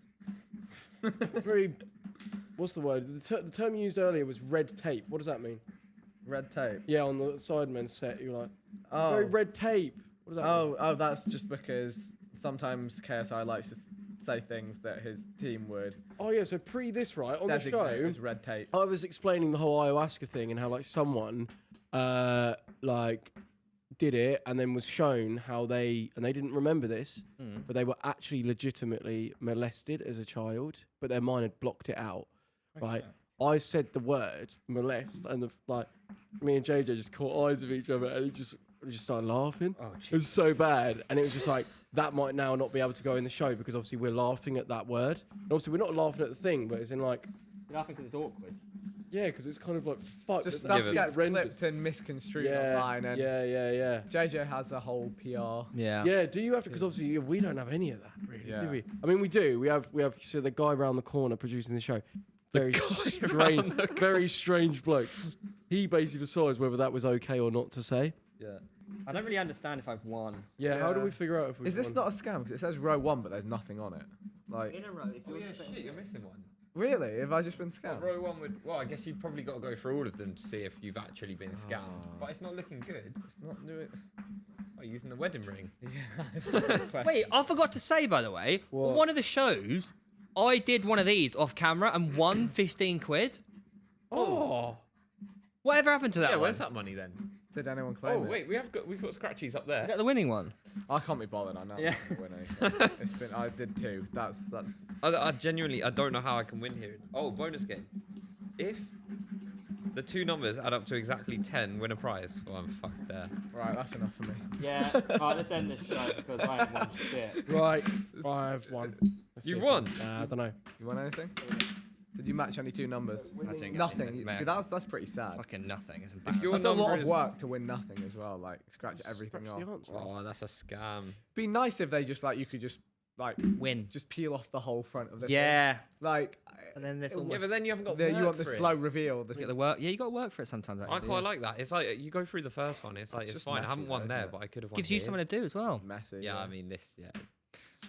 Very. What's the word? The term you used earlier was red tape. What does that mean? Red tape. Yeah, on the Sidemen set, you're like, Oh. very red tape. What does that mean? Oh, that's just because sometimes KSI likes to say things that his team would Oh yeah, so pre this, right, on the designate show, as red tape. I was explaining the whole ayahuasca thing and how like someone like did it and then was shown how they didn't remember this, but they were actually legitimately molested as a child, but their mind had blocked it out. Right. I said the word molest and me and JJ just caught eyes of each other and we just started laughing. Oh, It was so bad. And it was just like, that might now not be able to go in the show because obviously we're laughing at that word. And obviously we're not laughing at the thing, but it's in like, You're laughing because it's awkward. Yeah, because it's kind of like fuck. Just that stuff actually gets rendered. clipped and misconstrued Yeah, online. And yeah. JJ has a whole PR. Yeah. Yeah, do you have to? Because obviously we don't have any of that, really, Yeah. do we? I mean, we do. We have. So the guy around the corner producing the show, very strange, very strange bloke. He basically decides whether that was okay or not to say. Yeah. I don't really understand if I've won. Yeah. How do Yeah. we figure out if we? Is this not a scam? Because it says row 1, but there's nothing on it. Like, In a row. If Oh yeah, shit, you're missing one. really? Have I just been Well, scammed? row 1 would. Well, I guess you've probably got to go through all of them to see if you've actually been scammed. But it's not looking good. It's not doing. Oh, using the wedding ring. Wait, I forgot to say, by the way, What? on one of the shows, I did one of these off camera and won 15 quid. Oh. Whatever happened to that Yeah, one? where's that money then? Did anyone claim Oh it? wait, we've got scratchies up Is there. that the winning one? I can't be bothered. I know. Yeah. I'm not gonna win anything. It's been. I did 2. That's. I genuinely, I don't know how I can win here. Oh, bonus game. If the 2 numbers add up to exactly 10, win a prize. Well, I'm fucked there. Right. That's enough for me. Yeah. Alright, let's end this show because I haven't won shit. Right. I've won. Let's You see if won? I don't know. You want anything? Did you match any 2 numbers? I didn't get Nothing. anything, See, man. that's pretty sad. Fucking nothing. It's If embarrassing. your That's a lot number of is- work to win nothing as well. Like scratch everything Scratch off. the answer. Oh, that's a scam. Be nice if they just like you could just like Win. just peel off the whole front of the thing. Yeah. Like And then there's Yeah, almost... but then you haven't got. you work want the for it. slow reveal. You get the work. Yeah, you got to work for it sometimes. I Actually, quite like that. It's like you go through the first one. It's like it's just fine. I messy haven't won though, there, isn't it? but I could have won. Gives you here. something to do as well. Messy. Yeah, I mean this. Yeah.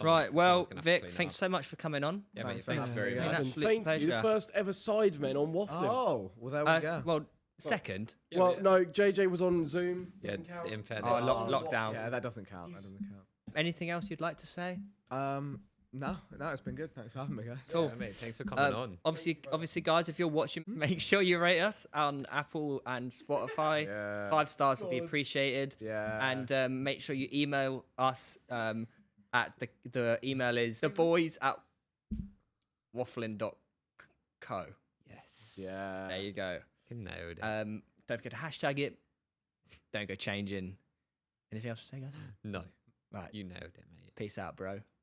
Right. Well, someone's gonna have to Vic, clean it thanks up. so much for coming on. Yeah, mate. Thanks for Thank you having very me, much. guys. An And absolute thank you, pleasure. the first ever Sidemen on Wafflin. Oh, well there we go. Well, second. Yeah, well, but- no, JJ was on Zoom. Yeah, Doesn't count. in fairness. Oh, lockdown. Yeah, that doesn't count. That doesn't count. Anything else you'd like to say? No, it's been good. Thanks for having me, guys. Cool. Yeah, mate. Thanks for coming on. Obviously, guys, if you're watching, make sure you rate us on Apple and Spotify. Yeah. 5 stars would be appreciated. Yeah. And make sure you email us. At the email is theboys@wafflin.co. Yes. Yeah. There you go. You nailed it. Don't forget to hashtag it. Don't go changing. Anything else to say, guys? No. Right. You nailed it, mate. Peace out, bro.